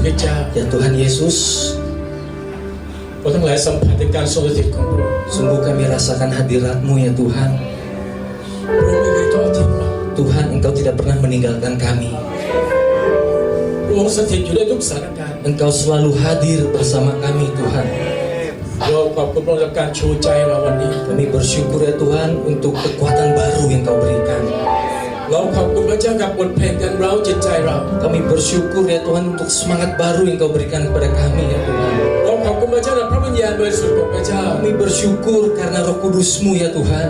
ริสต์เจ้า Ya Tuhan Yesus, เราทั้งหลายสัมผัสในการทรงสถิตของพระองค์ sungguh kami rasakan hadirat-Mu ya Tuhan. พระองค์ไม่เคยทอดทิ้งเรา Tuhan, Engkau tidak pernah meninggalkan kami. พระองค์สถิตอยู่ในทุกสถานการณ์ Engkau selalu hadir bersama kami Tuhan. เราขอบคุณพระองค์กับการชูใจเราวันนี้ Kami bersyukur ya Tuhan untuk kekuatan baru yang Kau berikan. เราขอบคุณพระเจ้ากับบทเพลงกันเราจิตใจเรา Kami bersyukur ya Tuhan untuk semangat baru yang Kau berikan kepada kami ya Tuhan. เราขอบคุณพระเจ้าและพระวิญญาณบริสุทธิ์ของพระเจ้า Kami bersyukur karena Roh Kudus-Mu ya Tuhan.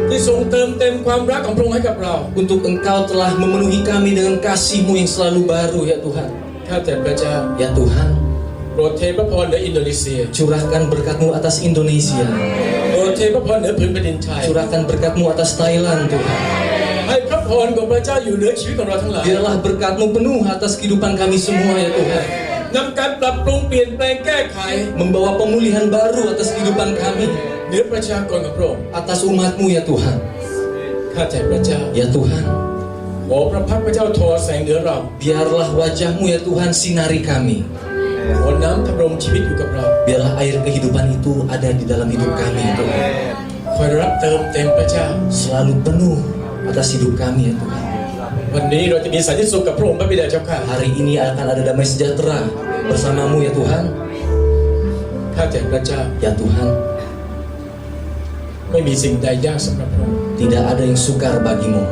ที่ทรงเติมเต็มความรักของพระองค์ให้กับเรา Untuk Engkau telah memenuhi kami dengan kasih-Mu yang selalu baru ya Tuhan. ข้าแต่พระเจ้า Ya Tuhan, โปรดเทพระพรเหนืออินโดนีเซีย curahkan berkat-Mu atas Indonesia. โปรดเทพระพรเหนือผืนแผ่นดินไทย Curahkan berkat-Mu atas Thailand Tuhan. ให้พระพรของพระเจ้าอยู่เหนือชีวิตของเราทั้งหลาย Biarlah berkat-Mu penuh atas kehidupan kami semua ya Tuhan. นำการปรับปรุงเปลี่ยนแปลงแก้ไข Membawa pemulihan baru atas kehidupan kami. เหนือประชากรของพระองค์ Atas umat-Mu ya Tuhan. ข้าแต่พระเจ้า Ya Tuhan, ขอพระพักตร์พระเจ้าทอแสงเหนือเรา biarlah wajah-Mu ya Tuhan sinari kami. ขอน้ำทำรงชีวิตอยู่กับเรา Biarlah air kehidupan itu ada di dalam hidup kami ya Tuhan. คอยรับเติมเต็มพระเจ้า Selalu penuh atas hidup kami ya Tuhan. วันนี้เราจะมีสันติสุขกับพระองค์พระบิดาเจ้าข้า Hari ini akan ada damai sejahtera bersama-Mu ya Tuhan. ข้าแต่พระเจ้า Ya Tuhan, ไม่มีสิ่งใดยากสำหรับพระองค์ tidak ada yang sukar bagi-Mu.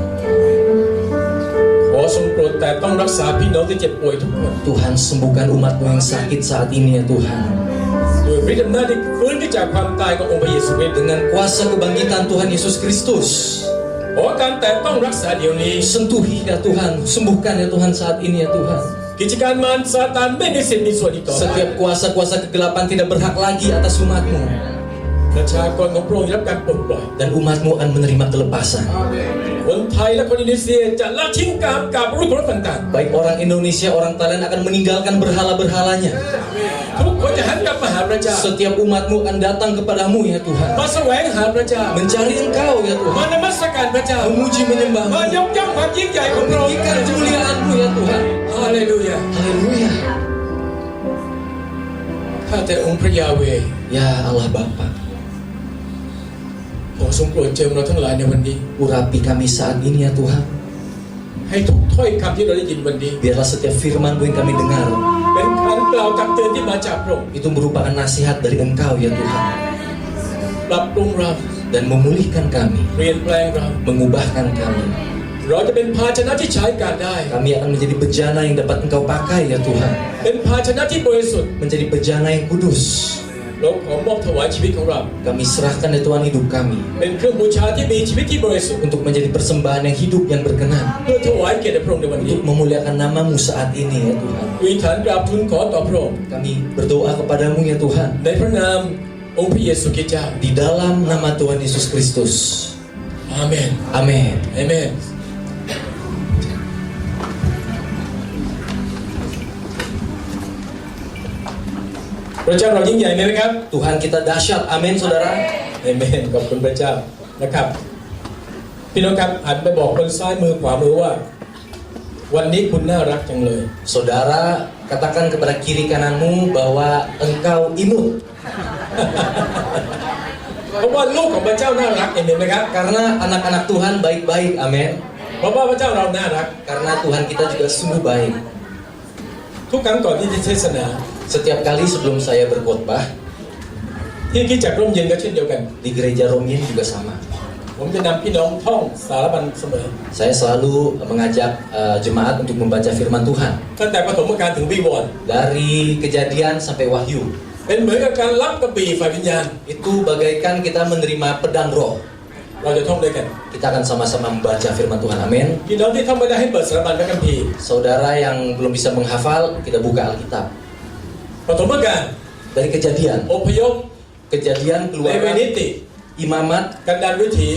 ขอทรงโปรดแต่ต้องรักษาพี่น้องที่เจ็บป่วยทุกคน Tuhan, sembuhkan umat-Mu yang sakit saat ini ya Tuhan. ด้วยฤทธิ์อำนาจที่ฟื้นขึ้นจากความตายขององค์พระเยซูคริสต์ Dengan kuasa kebangkitan Tuhan Yesus Kristus. ขอการแต่ต้องรักษาเดี๋ยวนี้ Sentuhi ya Tuhan, sembuhkan ya Tuhan saat ini ya Tuhan. กิจการมารซาตานไม่มีสิทธิ์มีส่วนอีกต่อไป Setiap kuasa-kuasa kegelapan tidak berhak lagi atas umat-Mu. ประชากรของพระองค์ได้รับการปลดปล่อย Dan umat-Mu akan menerima kelepasan. คนไทยและคนอินโดนีเซียจะละทิ้งกราบรูปเคารพต่าง Baik orang Indonesia, orang Thailand akan meninggalkan berhala-berhalanya. ๆทุกคนจะหันกลับมาหาพระเจ้า Setiap umat-Mu akan datang kepadamu ya Tuhan. มาแสวงหาพระเจ้า Mencari Engkau ya มา Tuhan. นมัสการพระเจ้า Memuji มา menyembah-Mu. ยกย่องความยิ่งใหญ่ของพระองค์ Meninggikan kemuliaan-Mu ya Tuhan. ฮาเลลูยา Haleluya. ข้าแต่องค์พระยาเวห์ Ya Allah Bapa, ขอทรงโปรดเจิมเราทั้งหลายในวันนี้ urapi kami saat ini ya Tuhan. ให้ทุกถ้อยคำที่เราได้ยินวันนี้ Biarlah setiap firman-Mu yang kami dengar เป็นคำกล่าวตักเตือนที่มาจากพระองค์ itu merupakan nasihat dari Engkau ya Tuhan. ปรับปรุงเรา Dan memulihkan kami, เปลี่ยนแปลงเรา mengubahkan kami. เราจะเป็นภาชนะที่ใช้การได้ Kami akan menjadi bejana yang dapat Engkau pakai ya Tuhan. เป็นภาชนะที่บริสุทธิ์ Menjadi bejana yang kudus. เราขอมอบถวายชีวิตของเรา Kami serahkan ya Tuhan hidup kami เป็นเครื่องบูชาที่มีชีวิตที่บริสุทธิ์ untuk menjadi persembahan yang hidup yang berkenan. เพื่อถวายเกียรติแด่พระองค์ในวันนี้ Untuk memuliakan nama-Mu saat ini ya Tuhan. อธิษฐานกราบทูลขอต่อพระองค์ Kami berdoa kepadamu ya Tuhan. ในพระนามองค์พระเยซูคริสต์เจ้า Di dalam nama Tuhan Yesus Kristus. อาเมน Amin. อาเมนพระเจ้าเรายิ่งใหญ่ไหมครับ Tuhan kita dahsyat. Amin saudara. อาเมนขอบคุณพระเจ้านะครับพี่น้องครับหันไปบอกคนซ้ายมือขวามือว่า วันนี้คุณน่ารักจังเลย Saudara, katakan kepada kiri kananmu bahwa engkau imut. เพราะว่าลูกของพระเจ้าน่ารักเห็นไหมครับ Karena anak-anak Tuhan baik-baik. Amin. เพราะว่าพระเจ้าเราน่ารัก Karena Tuhan kita juga sungguh baik. ทุกครั้งก่อนที่จะเทศนา Setiap kali sebelum saya berkhotbah ที่คิดจากร่มเย็นก็เช่นเดียวกัน di gereja Romien juga sama. ผมจะนำพี่น้องท่องสารบัญเสมอ Saya selalu mengajak jemaat untuk membaca firman Tuhan ตั้งแต่ปฐมกาลถึงวิวรณ์ dari Kejadian sampai Wahyu. เป็นเหมือนกับการรับกระบี่ฝ่ายวิญญาณ Itu bagaikan kita menerima pedang roh. เราจะท่องด้วยกัน Kita akan sama-sama membaca firman Tuhan. Amin. พี่น้องที่ท่องไม่ได้ให้เปิดสารบัญพระคัมภีร์ Saudara yang belum bisa menghafal, kita buka Alkitab. ปฐมกาล Dari Kejadian, อพยพ Kejadian เลเว Keluaran, นิติ Imamat, กันดารวิถี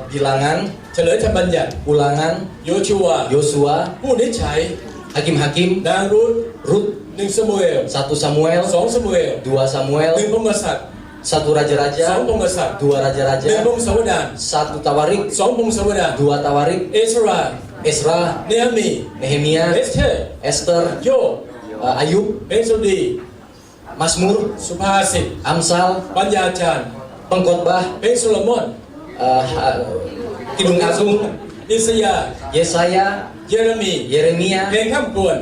Bilangan, เฉลยธรรมบัญญัติ Ulangan, โยชูวา Yosua, ผู้นิจฉัย Hakim-hakim, นางรูธ Rut, 1 ซามูเอล 1 Samuel, 2 ซามูเอล 2 Samuel, 1 พงศ์กษัตริย์ 1 Raja-Raja, 2 พงศ์กษัตริย์ 2 Raja-Raja, 1 พงศาวดาร 1 Tawarik, 2 พงศาวดาร 2 Tawarik, เอสรา Ezra, เนหมี Nehemia, เอสเธอร์ Esther, โยบ Ayub, เป็นสุดี Mazmur, สุภาษิต Amsal, ปัญญาจารย์ Pengkhotbah, เป็นโซโลมอน Kidung Agung, อิสยาห์ Yesaya, เยเรมี Yeremia, เพลงข้ามกวน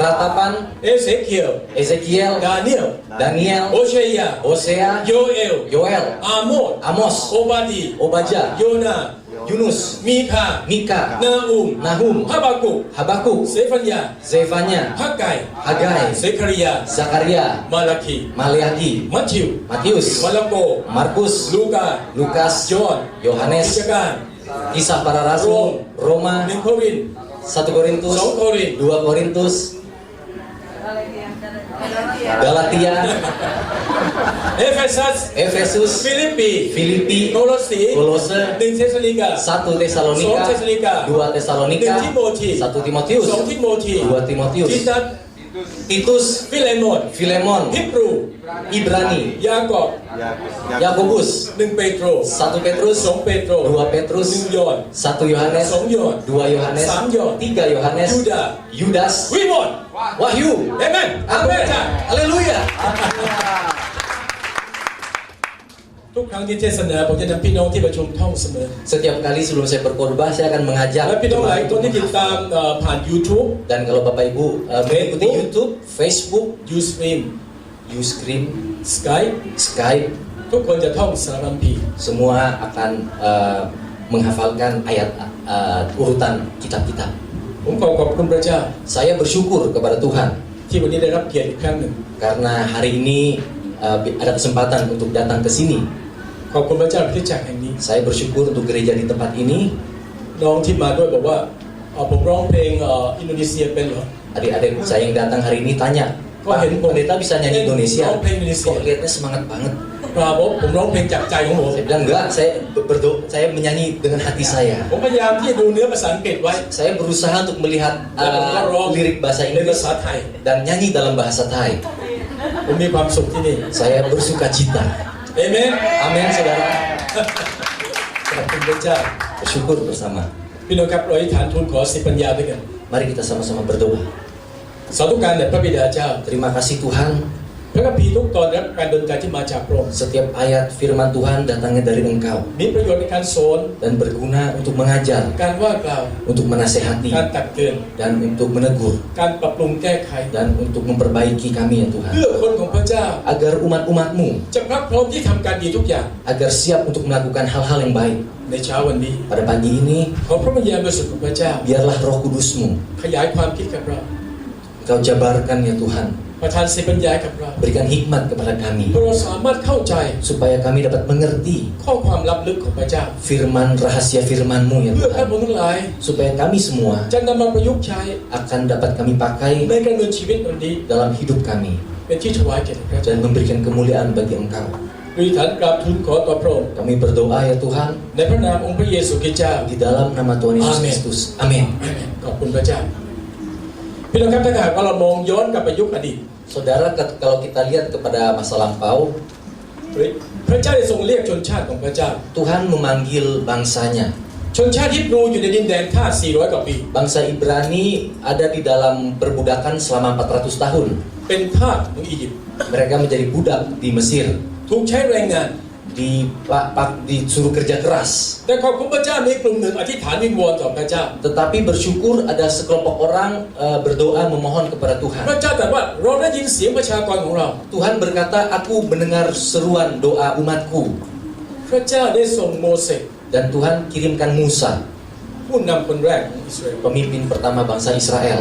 Ratapan, เอเสเคียล Ezekiel, ดาเนียล Daniel, โอเชยา Hosea, โยเอล Yoel, อาโมด Amos, โอบาดี Obadja, โยนา Yunus, มีคา Mika, นาอุม Nahum, ฮาบากุก Habakuk, เซฟัญญา Zefanya, ฮักไก่ Hagai, เซคาริยา Zakaria, มาลาคี Maleaki, มัทธิว Matius, มาระโก Markus, ลูกา Lukas, ยอห์นกิจ Yohanes, การ Kisah para Rasul, ห Roma, นึ่งโครินธ์ 1 Korintus, สองโครินธ์ 2 Korintus, Galatia, เอเฟซัส Efesus, ฟิลิปปี Filipi, โคโลสี Kolose, หนึ่งเทสลิกา 1 Tesalonika, 2 Tesalonika, 2 Tesalonika, 1 Timothy, 1 Timotius, สองทิโมธี 2 Timotius, ทิตัส Titus, ฟิเลโมน Filemon, ฮิบรู Ibrani, ยากอบ Yakobus, หนึ่งเปโตร 1 Petrus, สองเปโตร 2 หนึ่ง Petrus, ยอห์น 1 Yohanes, สองยอห์น 2 Yohanes, สามยอห์น 3 Yohanes, ยูดา Yudas, วิมล Wahyu, เอเมนอาเมนจ้ะ Haleluya. ทุกครั้งที่เทศนาผมจะนำพี่น้องที่ประชุมท่องเสมอ Setiap kali sebelum saya berkhotbah saya akan mengajak และพี่น้องหลายคนที่ติดตามผ่าน YouTube dan kalau Bapak Ibu mengikuti Facebook. YouTube, Facebook, Ustream Ustream, Skype Skype, ทุกคนจะท่องสารพันพี semua akan menghafalkan ayat urutan kitab-kitab. ผมขอบคุณพระเจ้า Saya bersyukur kepada Tuhan ที่วันนี้ได้รับเกียรติอีกครั้งหนึ่ง karena hari ini ada kesempatan untuk datang ke sini. ขอบคุณพระเจ้าที่จากแห่งนี้ Saya bersyukur untuk gereja di tempat ini. น้องที่มาด้วยบอกว่าผมร้องเพลงอินโดนีเซียเป็นเหรอ Adik-adik saya yang datang hari ini tanya, Kok Pak, handphone? pendeta bisa nyanyi Indonesia? Oh, pengen Indonesia. Kok lihatnya semangat banget? ปราบผมร้องเพลงจากใจของผม Saya bilang enggak, saya saya menyanyi dengan hati saya. ผมพยายามที่จะดูเนื้อภาษาอังกฤษไว้ Saya berusaha untuk melihat lirik bahasa ในภา Inggris ษาไทย dan nyanyi dalam bahasa Thai. ผมมีความสุขที่นี่ Saya bersuka cita. เอเมน Amin, saudara. ขอบคุณพระเจ้า Bersyukur bersama. พี่น้องครับเราอธิษฐานทูลขอสิปัญญาด้วยกัน Mari kita sama-sama berdoa. สาธุการแด่พระบิดาเจ้า Terima kasih Tuhan. พระคัมภีร์ทุกตอนรับการดลใจที่มาจากพระองค์ Setiap ayat firman Tuhan datangnya dari Engkau มีประโยชน์ในการสอน dan berguna untuk mengajar, การว่ากล่าว untuk menasehati การตักเตือน dan untuk menegur การปรับปรุงแก้ไข dan untuk memperbaiki kami ya Tuhan. เพื่อคนของพระเจ้า Agar umat-umatmu จะพรักพร้อมที่ทำการดีทุกอย่าง agar siap untuk melakukan hal-hal yang baik. ในเช้าวันนี้ Pada pagi ini ขอพระวิญญาณบริสุทธิ์ของพระเจ้า biarlah Roh Kudus-Mu ขยายความคิดกับเรา Engkau jabarkan ya Tuhan. ประทานสิปัญญากับเรา Berikan hikmat kepada kami เพื่อเราสามารถเข้าใจ supaya kami dapat mengerti ข้อความลับลึกของพระเจ้า firman rahasia firman-Mu ya เพื่อท่าน Tuhan. ผู้ทั้งหลาย Supaya kami semua จะนำมาประยุกต์ใช้ akan dapat kami pakai ในการดำเนินชีวิตวันนี้ dalam hidup kami เป็นที่ถวายแก่พระเจ้า dan memberikan kemuliaan bagi Engkau. อธิษฐานกราบทูลขอต่อพระองค์ Kami berdoa ya Tuhan ในพระนามองค์พระเยซูคริสต์เจ้า di dalam nama Tuhan Yesus Amin. Kristus. Amin. อาเมนขอบคุณพระเจ้าพี่น้องครับถ้าหากว่าเรามองย้อนกลับไปยุคอดีต Saudara, kalau kita lihat kepada masa lampau, พระเจ้าได้ทรงเรียกชนชาติของพระเจ้า Tuhan memanggil bangsanya. ชนชาติฮิบรูอยู่ในดินแดนทาส400 กว่าปี Bangsa Ibrani ada di dalam perbudakan selama 400 tahun. เป็นทาสของอียิปต์ Mereka menjadi budak di Mesir, ถูกใช้แรงงาน disuruh kerja keras. แต่ขอบคุณพระเจ้ามีกลุ่มหนึ่งอธิษฐานวิงวอนต่อพระเจ้า Tetapi bersyukur ada sekelompok orang berdoa memohon kepada พ Tuhan. ระเจ้าตรัสว่าเราได้ยินเสียงประชากรของเรา Tuhan berkata, aku mendengar seruan doa umatku. พระเจ้าได้ส่งโมเสส Dan Tuhan kirimkan Musa, ผู้นำคนแรกของอิสราเอล pemimpin pertama bangsa Israel,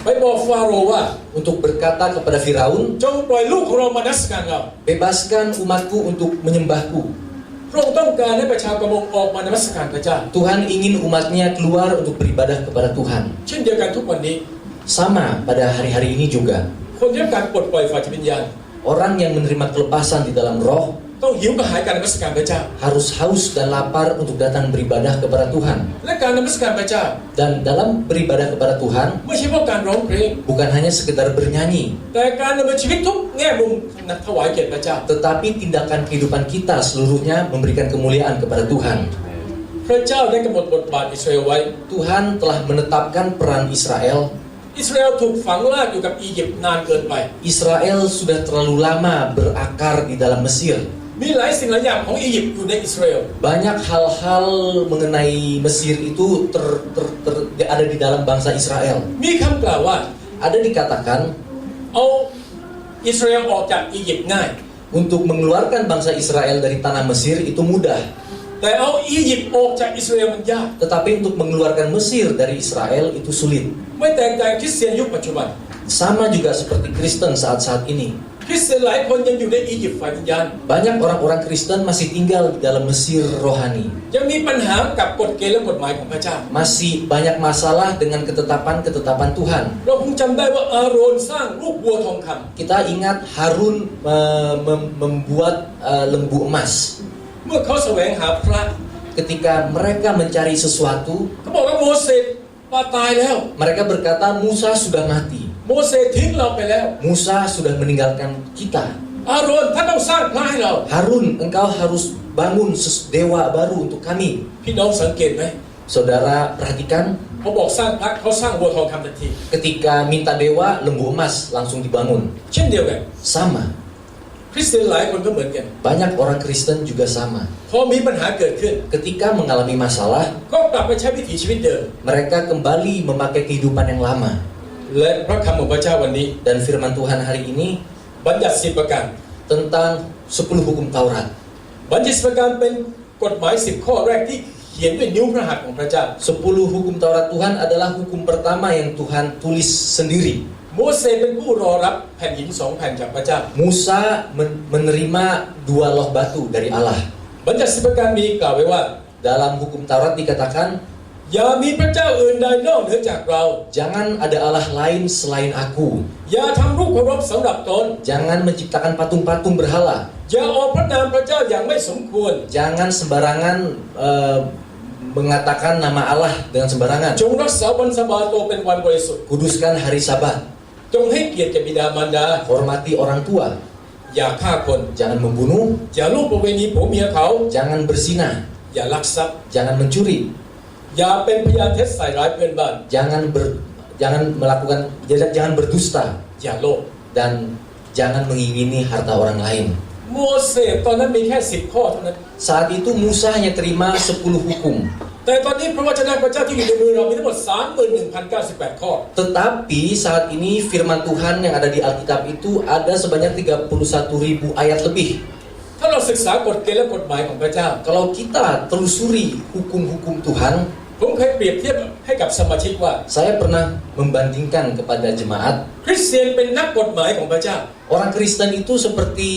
ไปบอกฟาโรห์ว่า untuk berkata kepada Firaun, จงปล่อยลูกของเรามานมัสการเรา bebaskan umatku untuk menyembahku. พระองค์ต้องการให้ประชากรออกมานมัสการพระเจ้า Tuhan ingin umatnya keluar untuk beribadah kepada Tuhan. เช่นเดียวกันทุกวันนี้ Sama pada hari-hari ini juga. คนที่ต้องการปลดปล่อยฝ่ายจิตวิญญาณ Orang yang menerima kelepasan di dalam roh ต้องหิวกระหายการนมัสการพระเจ้า harus haus dan lapar untuk datang beribadah kepada Tuhan. และการนมัสการพระเจ้า Dan dalam beribadah kepada Tuhan ไม่ใช่เพราะการร้องเพลง bukan hanya sekedar bernyanyi, แต่การดำเนินชีวิตทุกแง่มุมนักถวายเกียรติพระเจ้า tetapi tindakan kehidupan kita seluruhnya memberikan kemuliaan kepada Tuhan. พระเจ้าได้กำหนดบทบาทอิสราเอลไว้ Tuhan telah menetapkan peran Israel. อิสราเอลถูกฝังรากอยู่กับอียิปต์นานเกินไป Israel sudah terlalu lama berakar di dalam Mesir. มีหลายสิ่งหลายอย่างของอียิปต์อยู่ในอิสราเอล Banyak hal-hal mengenai Mesir itu ada di dalam bangsa Israel. มีคำกล่าวว่า Ada dikatakan เอาอิสราเอลออกจากอียิปต์ง่าย untuk mengeluarkan bangsa Israel dari tanah Mesir itu mudah. แต่เอาอียิปต์ออกจากอิสราเอลมันยาก Tetapi untuk mengeluarkan Mesir dari Israel itu sulit. ไม่แตกต่างคริสเตียนยุคปัจจุบัน Sama juga seperti Kristen saat-saat ini. คริสเตียนหลายคนยังอยู่ในอียิปต์ฝ่ายวิญญาณ Banyak orang-orang Kristen masih tinggal di dalam Mesir rohani. ยังมีปัญหากับกฎเกณฑ์และกฎหมายของพระเจ้า Masih banyak masalah dengan ketetapan-ketetapan Tuhan. เราคงจำได้ว่าอาโรนสร้างรูปวัวทองคำ Kita ingat Harun membuat lembu emas. เมื่อเขาแสวงหาพระ Ketika mereka mencari sesuatu, เขาบอกว่าโมเสสตายแล้ว mereka berkata Musa sudah mati. โมเสสทิ้งเราไปแล้ว Musa sudah meninggalkan kita. อาโรนท่านต้องสร้างพระให้เรา Harun, engkau harus bangun dewa baru untuk kami. พี่น้องสังเกตไหม Saudara perhatikan, เขาบอกสร้างพระเขาสร้างวัวทองคำทันที ketika minta dewa, lembu emas langsung dibangun. เช่นเดียวกัน Sama. คริสเตียนหลายคนก็เหมือนกัน Banyak orang Kristen juga sama. พอมีปัญหาเกิดขึ้น Ketika mengalami masalah, ก็กลับไปใช้วิถีชีวิตเดิม mereka kembali memakai kehidupan yang lama. และพระคำของพระเจ้าวันนี้ Dan firman Tuhan hari ini บัญญัติ10ประการ tentang 10 hukum Taurat. บัญญัติ10ประการเป็นกฎหมาย10ข้อแรกที่เขียนด้วยนิ้วพระหัตถ์ของพระเจ้า 10 hukum Taurat Tuhan adalah hukum pertama yang Tuhan tulis sendiri. โมเสสเป็นผู้รอรับแผ่นหิน2แผ่นจากพระเจ้า Musa menerima 2 loh batu dari Allah. บัญญัติ10ประการมีกล่าวไว้ว่า Dalam hukum Taurat dikatakan, อย่ามีพระเจ้าอื่นใดนอกเหนือจากเรา jangan ada Allah lain selain aku. อย่าทำรูปเคารพสำหรับตน Jangan menciptakan patung-patung berhala. อย่าออกพระนามพระเจ้าอย่างไม่สมควร Jangan sembarangan mengatakan nama Allah dengan sembarangan. จงรักษาวันสะบาโตเป็นวันบริสุทธิ์ Kuduskan hari Sabat. จงให้เกียรติแก่บิดามารดา Hormati orang tua. อย่าฆ่าคน Jangan membunuh. อย่าล่วงประเวณีผัวเมียเขา Jangan berzina. อย่าลักทรัพย์ Jangan mencuri. อย่าเป็นพยานเท็จใส่ร้ายเพื่อนบ้าน Jangan berdusta อย่าโลภ dan jangan mengingini harta orang lain. โมเสสตอนนั้นมีแค่10ข้อเท่านั้น Saat itu Musa hanya terima 10 hukum. แต่ตอนนี้พระวจนะพระเจ้าที่อยู่ในมือเรามีทั้งหมด 31,098 ข้อ Tetapi saat ini firman Tuhan yang ada di Alkitab itu ada sebanyak 31.000 ayat lebih. ถ้าเราศึกษากฎเกณฑ์และกฎหมายของพระเจ้า Kalau kita telusuri hukum-hukum Tuhan, ผมเคยเปรียบเทียบให้กับสมาชิกว่า saya pernah membandingkan kepada jemaat, คริสเตียนเป็นนักกฎหมายของพระเจ้า orang Kristen itu seperti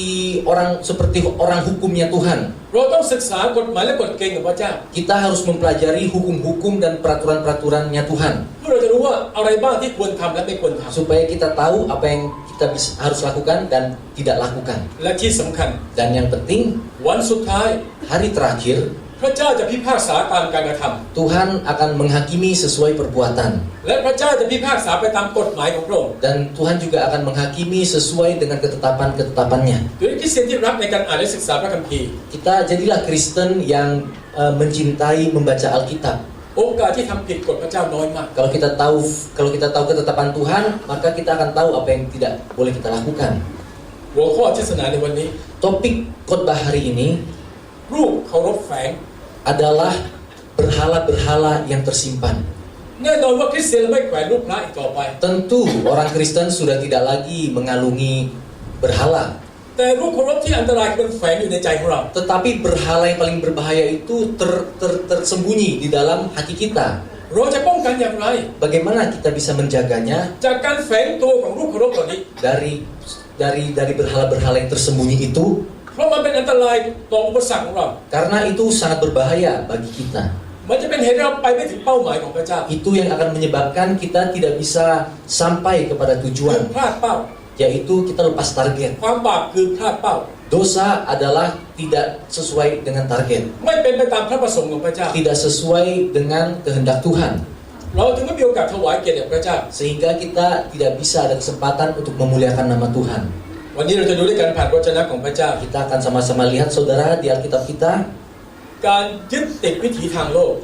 orang hukumnya Tuhan. เราต้องศึกษากฎหมายและกฎเกณฑ์ของพระเจ้า Kita harus mempelajari hukum-hukum dan peraturan-peraturannya Tuhan เพื่อเราจะรู้ว่าอะไรบ้างที่ควรทำและไม่ควรท supaya kita tahu apa yang kita harus lakukan dan tidak lakukan. ำและที่สำคัญ Dan yang penting, วันสุดท้าย hari terakhir พระเจ้าจะพิพากษาตามการกระทำ Tuhan akan menghakimi sesuai perbuatan. และพระเจ้าจะพิพากษาไปตามกฎหมายของพระองค์ Dan Tuhan juga akan menghakimi sesuai dengan ketetapan-ketetapannya. โดยคริสเตียนที่รักในการอ่านและศึกษาพระคัมภีร์ Kita jadilah Kristen yang mencintai membaca Alkitab. โอกาสที่ทำผิดกฎพระเจ้าน้อยมาก Kalau kita tahu ketetapan Tuhan, maka kita akan tahu apa yang tidak boleh kita lakukan. หัวข้อเทศนาในวันนี้ Topik khotbah hari ini รูปเคารพแฝง adalah berhala-berhala yang tersimpan. แน่นอนว่าคริสเตียนไม่แขวนรูปพระอีกต่อไป Tentu orang Kristen sudah tidak lagi mengalungi berhala. แต่รูปเคารพที่อันตรายมันแฝงอยู่ในใจของเรา Tetapi berhala yang paling berbahaya itu tersembunyi di dalam hati kita. เราจะป้องกันอย่างไร Bagaimana kita bisa menjaganya จากการแฝงตัวของรูปเคารพเหล่านี้ dari berhala-berhala yang tersembunyi itu? เพราะมันเป็นอันตรายต่ออุปสรรคของเรา Karena itu sangat berbahaya bagi kita. มันจะเป็นเหตุให้เราไปไม่ถึงเป้าหมายของพระเจ้า Itu yang akan menyebabkan kita tidak bisa sampai kepada คือ tujuan, พลาดเป้า yaitu kita lepas target. ความบาปคือพลาดเป้า Dosa adalah tidak sesuai dengan target, ไม่เป็นไปตามพระประสงค์ของพระเจ้า tidak sesuai dengan kehendak Tuhan. เราจึงไม่มีโอกาสถวายเกียรติแด่พระเจ้า Sehingga kita tidak bisa ada kesempatan untuk memuliakan nama Tuhan. วันนี้เราจะดูด้วยกันผ่านพระวจนะของพระเจ้า Kita akan sama-sama lihat saudara di Alkitab kita. การยึดติดวิถีทางโลก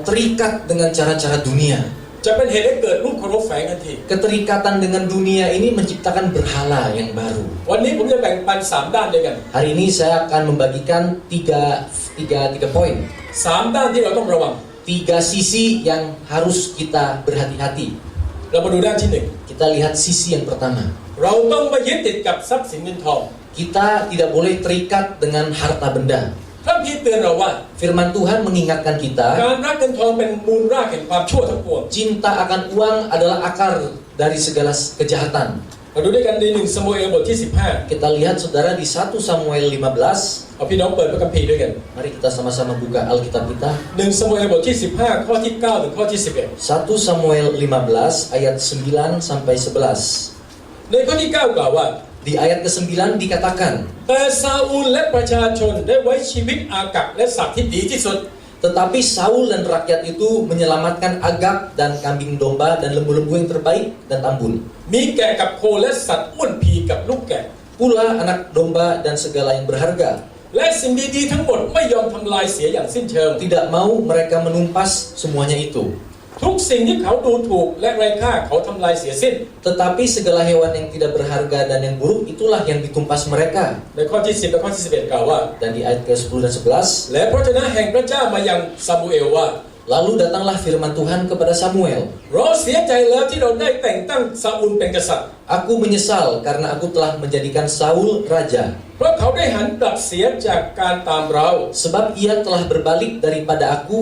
terikat dengan cara-cara dunia. จะเป็นเหตุให้เกิดรูปเคารพแฝงทันที Keterikatan dengan dunia ini menciptakan berhala yang baru. วันนี้ผมจะแบ่งปัน3ด้านด้วยกัน Hari ini saya akan membagikan tiga poin. 3ด้านที่เราต้องระวัง Tiga sisi yang harus kita berhati-hati. เรามาดูด้านที่ Kita lihat sisi yang pertama. 1เราต้องไม่ยึดติดกับทรัพย์สินเงินทอง Kita tidak boleh terikat dengan harta benda. พระคัมภีร์เตือนเราว่า Firman Tuhan mengingatkan kita, การรักเงินทองเป็นมูลรากแห่งความชั่วทั้งปวง cinta akan uang adalah akar dari segala kejahatan. เราดูด้วยกันใน1 ซามูเอลบทที่ Kita lihat saudara di 1 Samuel 15. 15เอาพี่น้องเปิดพระคัมภีร์ด้วยกัน Mari kita sama-sama buka Alkitab kita. 1 ซามูเอลบทที่ 15 ข้อที่ 9 ถึงข้อที่ 1 Samuel 15 ayat 9 sampai 11. ในข้อที่ 9 กล่าวว่า Di ayat ke-9 dikatakan, แต่ซาอูลและประชาชนได้ไว้ชีวิตอากัปและสัตว์ที่ดีที่สุด tetapi Saul dan rakyat itu menyelamatkan Agag dan kambing domba dan lembu-lembu yang terbaik dan tambun. มีแกะกับโคและสัตว์อ้วนพีกับลูกแกะ Pula anak domba dan segala yang berharga. และสิ่งดีๆทั้งหมดไม่ยอมทำลายเสียอย่างสิ้นเชิง Tidak mau mereka menumpas semuanya itu. ทุกสิ่งที่เขาดูถูกและไร้ค่าเขาทำลายเสียสิ้น Tetapi segala hewan yang tidak berharga dan yang buruk itulah yang ditumpas mereka. ในข้อที่ 10 และข้อที่ 11 กล่าวว่า Dan di ayat ke-10 dan 11, และพระเจ้าแห่งพระเจ้ามายังซามูเอลว่า lalu datanglah firman Tuhan kepada Samuel. เราเสียใจแล้วที่เราได้แต่งตั้งซาอูลเป็นกษัตริย์ Aku menyesal karena aku telah menjadikan Saul raja. เพราะเขาได้หันกลับเสียจากการตามเรา Sebab ia telah berbalik daripada aku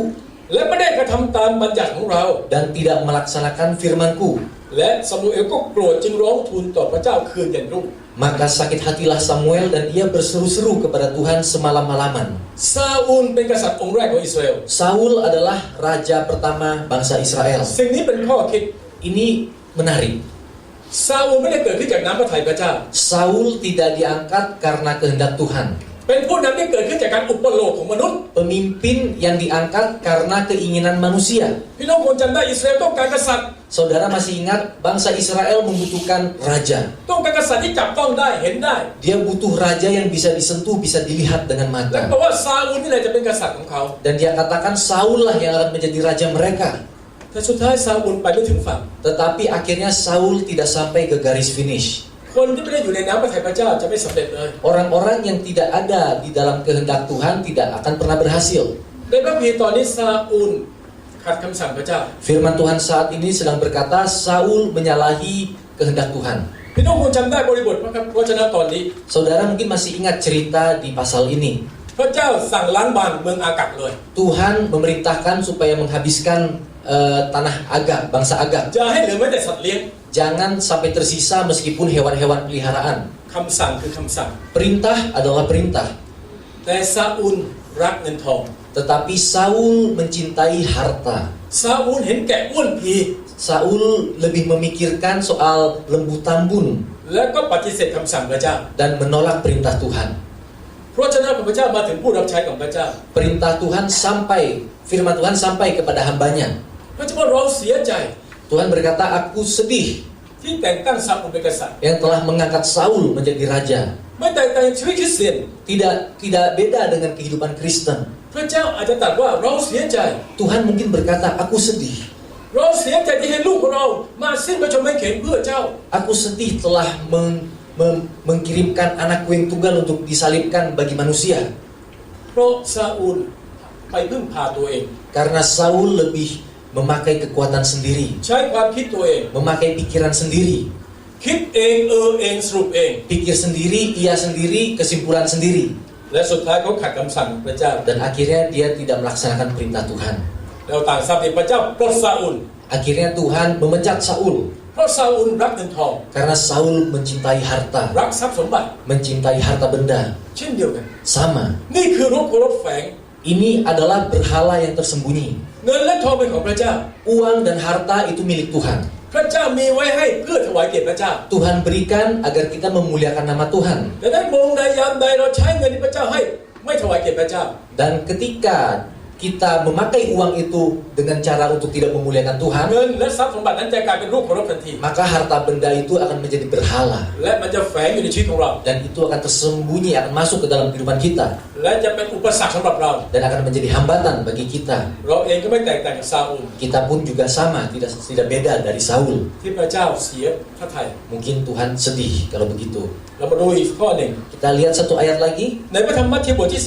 และไม่ได้กระทำตามบัญญัติของเรา dan tidak melaksanakan firman-Ku. และซามูเอลก็โกรธจึงร้องทูลต่อพระเจ้าคืนเย็นรุ่ง Maka sakit hatilah Samuel dan ia berseru-seru kepada Tuhan semalam-malaman. ซาอูลเป็นกษัตริย์องค์แรกของอิสราเอล Saul adalah raja pertama bangsa Israel. สิ่งนี้เป็นข้อคิด Ini menarik. ซาอูลไม่ได้เกิดขึ้นจากน้ำพระทัยพระเจ้า Saul tidak diangkat karena kehendak Tuhan. เป็นผู้นำที่เกิดขึ้นจากการอุปโลกของมนุษย์ Pemimpin yang diangkat karena keinginan manusia. พี่น้องคงจำได้อิสราเอลต้องการกษัตริย์ Saudara masih ingat bangsa Israel membutuhkan raja. ต้องการกษัตริย์ที่จับต้องได้เห็นได้ Dia butuh raja yang bisa disentuh, bisa dilihat dengan และ mata. เพราะว่าซาอูลนี่แหละจะเป็นกษัตริย์ของเขา Dan dia katakan Saul lah yang akan menjadi raja mereka. แต่สุดท้ายซาอูลไปไม่ถึงฝั่ง Tetapi akhirnya Saul tidak sampai ke garis finish. คนที่ไม่ได้อยู่ในน้ำพระทัยพระเจ้าจะไม่สำเร็จเลย Orang-orang yang tidak ada di dalam kehendak Tuhan tidak akan pernah berhasil. ในพระคัมภีร์ตอนนี้ซาอูลขัดคำสั่งพระเจ้า Firman Tuhan saat ini sedang berkata Saul menyalahi kehendak Tuhan. พี่น้องคงจำได้บริบทพระวจนะตอนนี้ Saudara mungkin masih ingat cerita di pasal ini. พระเจ้าสั่งล้างบางเมืองอากัปเลย Tuhan memerintahkan supaya menghabiskan tanah Agag, bangsa Agag. จะให้เหลือแม้แต่สัตว์เลี้ยง Jangan sampai tersisa meskipun hewan-hewan peliharaan. คำสั่งคือคำสั่ง Perintah adalah perintah. แต่ซาอูลรักเงินทอง Tetapi Saul mencintai harta. ซาอูลเห็นแกะอ้วนพี Saul lebih memikirkan soal lembu tambun แล้วก็ปฏิเสธคำสั่งพระเจ้า dan menolak perintah Tuhan. เพราะฉะนั้นพระเจ้ามาถึงผู้รับใช้ของพระเจ้า Perintah Tuhan sampai, firman Tuhan sampai kepada hambanya. พระเจ้าบอกเราเสียใจ Tuhan berkata, aku sedih ที่แต่งตั้งซาอูลเป็นกษัตริย์ yang telah mengangkat Saul menjadi raja. ไม่แต่งตั้งชีวิตคริสเตียน Tidak beda dengan kehidupan Kristen. พระเจ้าอาจจะตรัสว่าเราเสียใจ Tuhan mungkin berkata, aku sedih. เราเสียใจที่ให้ลูกของเรามาสิ้นพระชนม์ไม้เข็นเพื่อเจ้า Aku sedih telah mengirimkan anakku yang tunggal untuk disalibkan bagi manusia. เพราะซาอูลไปพึ่งพาตัวเอง Karena Saul lebih memakai kekuatan sendiri, ใช้ความคิดตัวเอง memakai pikiran sendiri. คิดเองเองสรุปเอง Pikir sendiri, ia sendiri, kesimpulan sendiri. และสุดท้ายเขาขัดคำสั่งพระเจ้า Dan akhirnya dia tidak melaksanakan perintah Tuhan. เราต่างทราบที่พระเจ้าปลดซาอูล Akhirnya Tuhan memecat Saul. เพราะซาอูลรักเงินทอง Karena Saul mencintai harta, รักทรัพย์สมบัติ mencintai harta benda. เช่นเดียวกัน Sama. นี่คือรูปเคารพแฝง Ini adalah berhala yang tersembunyi. เงินและทองเป็นของพระเจ้า Uang dan harta itu milik Tuhan. พระเจ้ามีไว้ให้เพื่อถวายเกียรติพระเจ้า Tuhan berikan agar kita memuliakan nama Tuhan. แต่ในโมงใดยามใดเราใช้เงินที่พระเจ้าให้ไม่ถวายเกียรติพระเจ้า Dan ketika kita memakai uang itu dengan cara untuk tidak memuliakan Tuhan, เงินและทรัพย์สมบัตินั้นจะกลายเป็นรูปเคารพทันที maka harta benda itu akan menjadi berhala และมันจะแฝงอยู่ในชีวิตของเรา dan itu akan tersembunyi, akan masuk ke dalam kehidupan kita และจะเป็นอุปสรรคสำหรับเรา dan akan menjadi hambatan bagi kita. เราเองก็ไม่แตกต่างจากซาอูล Kita pun juga sama, tidak beda dari Saul. ที่พระเจ้าเสียพระทัย Mungkin Tuhan sedih kalau begitu. เรามาดูอีกข้อหนึ่ง Kita lihat satu ayat lagi ในพระธรรมมัทธิวบทที่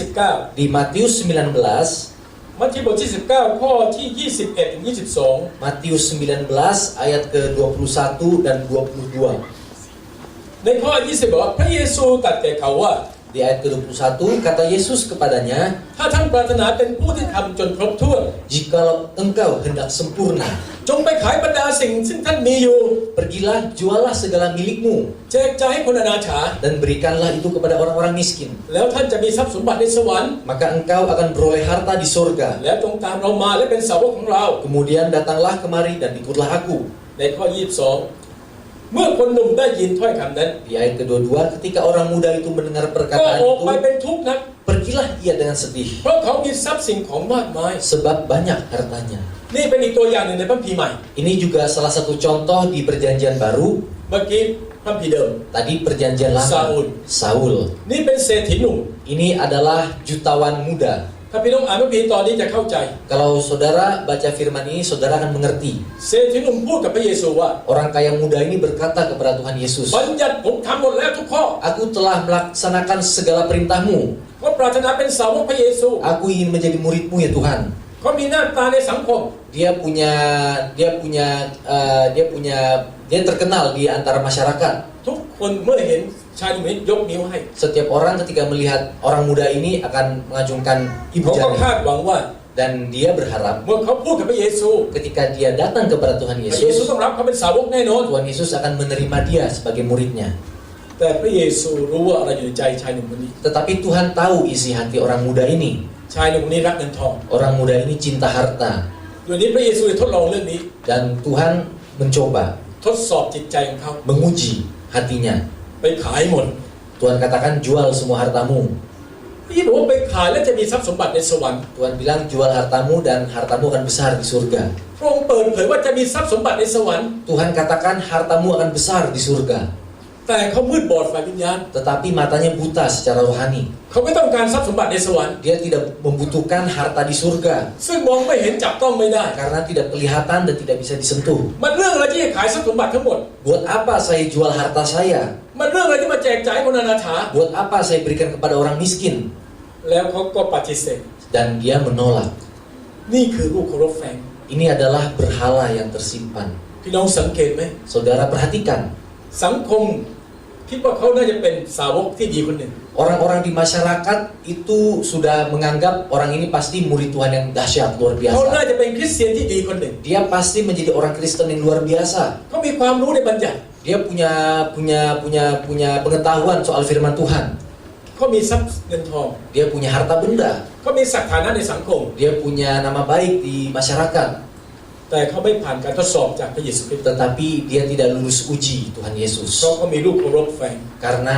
di Matius 19, 19มัทธิวบทที่ 19 ข้อที่ 21 ถึง 22 Matius 19 ayat ke-21 dan 22. ในข้อ 20 บอกว่าพระเยซูตรัสแก่เขาว่า Di ayat ke-21 kata Yesus kepadanya, ถ้าท่านปรารถนาเป็นผู้ที่ทำจนครบถ้วน "Jikalau engkau hendak sempurna, จงไปขายบรรดาสิ่งซึ่งท่านมีอยู่ pergilah jualah segala milikmu แจกจ่ายให้คนอนาถา dan berikanlah itu kepada orang-orang miskin. แล้วท่านจะมีทรัพย์สมบัติในสวรรค์ Maka engkau akan beroleh harta di surga. แล้วจงตามเรามาและเป็นสาวกของเรา Kemudian datanglah kemari dan ikutlah aku." ในข้อ 22 เมื่อคนหนุ่มได้ยินถ้อยคำนั้น Di ayat ke-22, ketika orang muda itu mendengar ก็ perkataan ออกไป itu, เป็นทุกข์นัก pergilah ia dengan sedih, เพราะเขามีทรัพย์สิ่งของมากมาย sebab banyak hartanya. นี่เป็นอีกตัวอย่างหนึ่งในพระคัมภีร์ใหม่ Ini juga salah satu contoh di perjanjian baru. เมื่อกี้พระคัมภีร์เดิม Tadi perjanjian lama, Saul. Saul. นี่เป็นเศรษฐีหนุ่ม Ini adalah jutawan muda. ถ้าพี่น้องอ่านพระคัมภีร์ตอนนี้จะเข้าใจ Kalau saudara baca firman ini, saudara akan mengerti. เศรษฐีหนุ่มพูดกับพระเยซูว่า Orang kaya muda ini berkata kepada Tuhan Yesus, บัญญัติผมทำหมดแล้วทุกข้อ "Aku telah melaksanakan segala perintahmu. เพราะปรารถนาเป็นสาวกพระเยซู Aku ingin menjadi muridmu ya Tuhan." เขามีหน้าตาในสังคม Dia terkenal di antara masyarakat. ทุกคนเมื่อเห็นชายหนุ่มนี้ยกนิ้วให้ Setiap orang ketika melihat orang muda ini akan mengacungkan ibu เขาก็ jari คาดหวังว่า dan dia berharap เมื่อเขาพูดกับพระเยซู ketika dia datang kepada Tuhan พระเยซู Yesus, ต้องรับเขาเป็นสาวกแน่นอน Tuhan Yesus akan menerima dia sebagai muridnya. แต่พระเยซูรู้ว่าอะไรอยู่ในใจชายหนุ่มคนนี้ Tetapi Tuhan tahu isi hati orang muda ini. ชายหนุ่มคนนี้รักเงินทอง Orang muda ini cinta harta ด้วยนี้พระเยซูได้ทดลองเรื่องนี้ dan Tuhan mencoba ทดสอบจิตใจของเขา menguji hatinya. ไปขายหมด Tuhan katakan, "Jual semua hartamu." ที่บอกว่าไปขายแล้วจะมีทรัพย์สมบัติในสวรรค์ Tuhan bilang, "Jual hartamu dan hartamu akan besar di surga." พระองค์เปิดเผยว่าจะมีทรัพย์สมบัติในสวรรค์ Tuhan katakan hartamu akan besar di surga. แต่เขามืดบอดฝ่ายวิญญาณ Tetapi matanya buta secara rohani. เขาไม่ต้องการทรัพย์สมบัติในสวรรค์ Dia tidak membutuhkan harta di surga ซึ่งมองไม่เห็นจับต้องไม่ได้ karena tidak kelihatan dan tidak bisa disentuh. มันเรื่องอะไรที่จะขายทรัพย์สมบัติทั้งหมด Buat apa saya jual harta saya? มันเรื่องอะไรที่มาแจกจ่ายคนอนาถา Buat apa saya berikan kepada orang miskin? แล้วเขาก็ปฏิเสธ Dan dia menolak. นี่คือรูปเคารพแฝง Ini adalah berhala yang tersimpan. พี่น้องสังเกตไหม Saudara perhatikan, สังคมคิดว่าเขาน่าจะเป็นสาวกที่ดีคนหนึ่ง orang-orang di masyarakat itu sudah menganggap orang ini pasti murid Tuhan yang dahsyat, luar เขาน่า biasa. จะเป็นคริสเตียนที่ดีคนหนึ่ง Dia pasti menjadi orang Kristen yang luar biasa. เขามีความรู้ในบัญญัติ Dia punya pengetahuan soal firman Tuhan. เขามีทรัพย์เงินทอง Dia punya harta benda. เขามีศักดิ์ฐานะในสังคม Dia punya nama baik di masyarakat. แต่เขาไม่ผ่านการทดสอบจากพระเยซูคริสต์ Tetapi dia tidak lulus uji Tuhan เพราะ Yesus. เขามีรูปเคารพแฝง Karena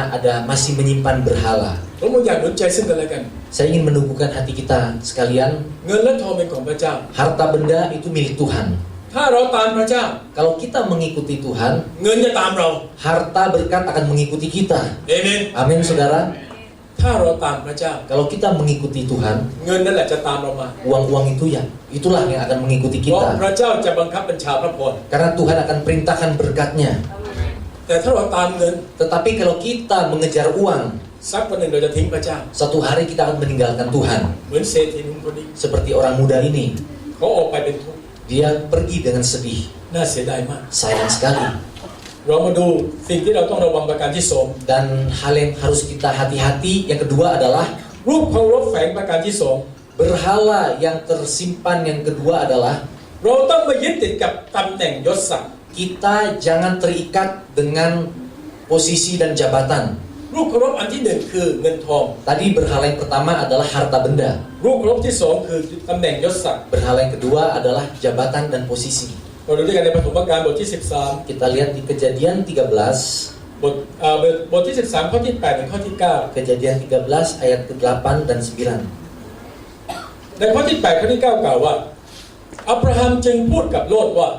masih menyimpan berhala. ผมอยากหนุนใจซึ่งกันและกัน Saya ingin menumbuhkan hati kita sekalian. เงินและทองเป็นของพระเจ้า Harta benda itu milik Tuhan. ถ้าเราตามพระเจ้า Kalau kita mengikuti Tuhan, เงินจะตามเรา harta berkat akan mengikuti kita. เอเมน Amin, saudara. ถ้าเราตามพระเจ้า Kalau kita mengikuti Tuhan, เงินนั่นแหละจะตามเรามา uang-uang itu itulah yang akan mengikuti เพราะ kita. พระเจ้าจะบังคับบัญชาพระพร Karena Tuhan akan perintahkan berkatnya. แต่ถ้าเราตามเงิน Tetapi kalau kita mengejar uang, สักวันหนึ่งเราจะทิ้งพระเจ้า satu hari kita akan meninggalkan Tuhan. เหมือนเศรษฐีหนุ่มคนนี้ Seperti orang muda ini, เขาออกไปเป็นทุกข์ dia pergi dengan sedih. น่าเสียดายมาก Sayang sekali. เรามาดูสิ่งที่เราต้องระวังประการที่สอง Dan hal yang harus kita hati-hati yang kedua adalah รูปเคารพแฝงประการที่สอง berhala yang tersimpan yang kedua adalah เราต้องไม่ยึดติดกับตำแหน่งยศศักดิ์ kita jangan terikat dengan posisi dan jabatan. รูปเคารพอันที่หนึ่งคือเงินทอง Tadi berhala yang pertama adalah harta benda. รูปเคารพที่สองคือตำแหน่งยศศักดิ์ Berhala yang kedua adalah jabatan dan posisi. เราดูด้วยกันในปฐมกาลบทที่ Kita lihat di Kejadian 13, 13บทที่13ข้อที่8ถึงข้อที่9 Kejadian 13 ayat ke-8 dan 9. ในข้อที่8ข้อที่9กล่าวว่าอับราฮัมจึงพูดกับโลดว่า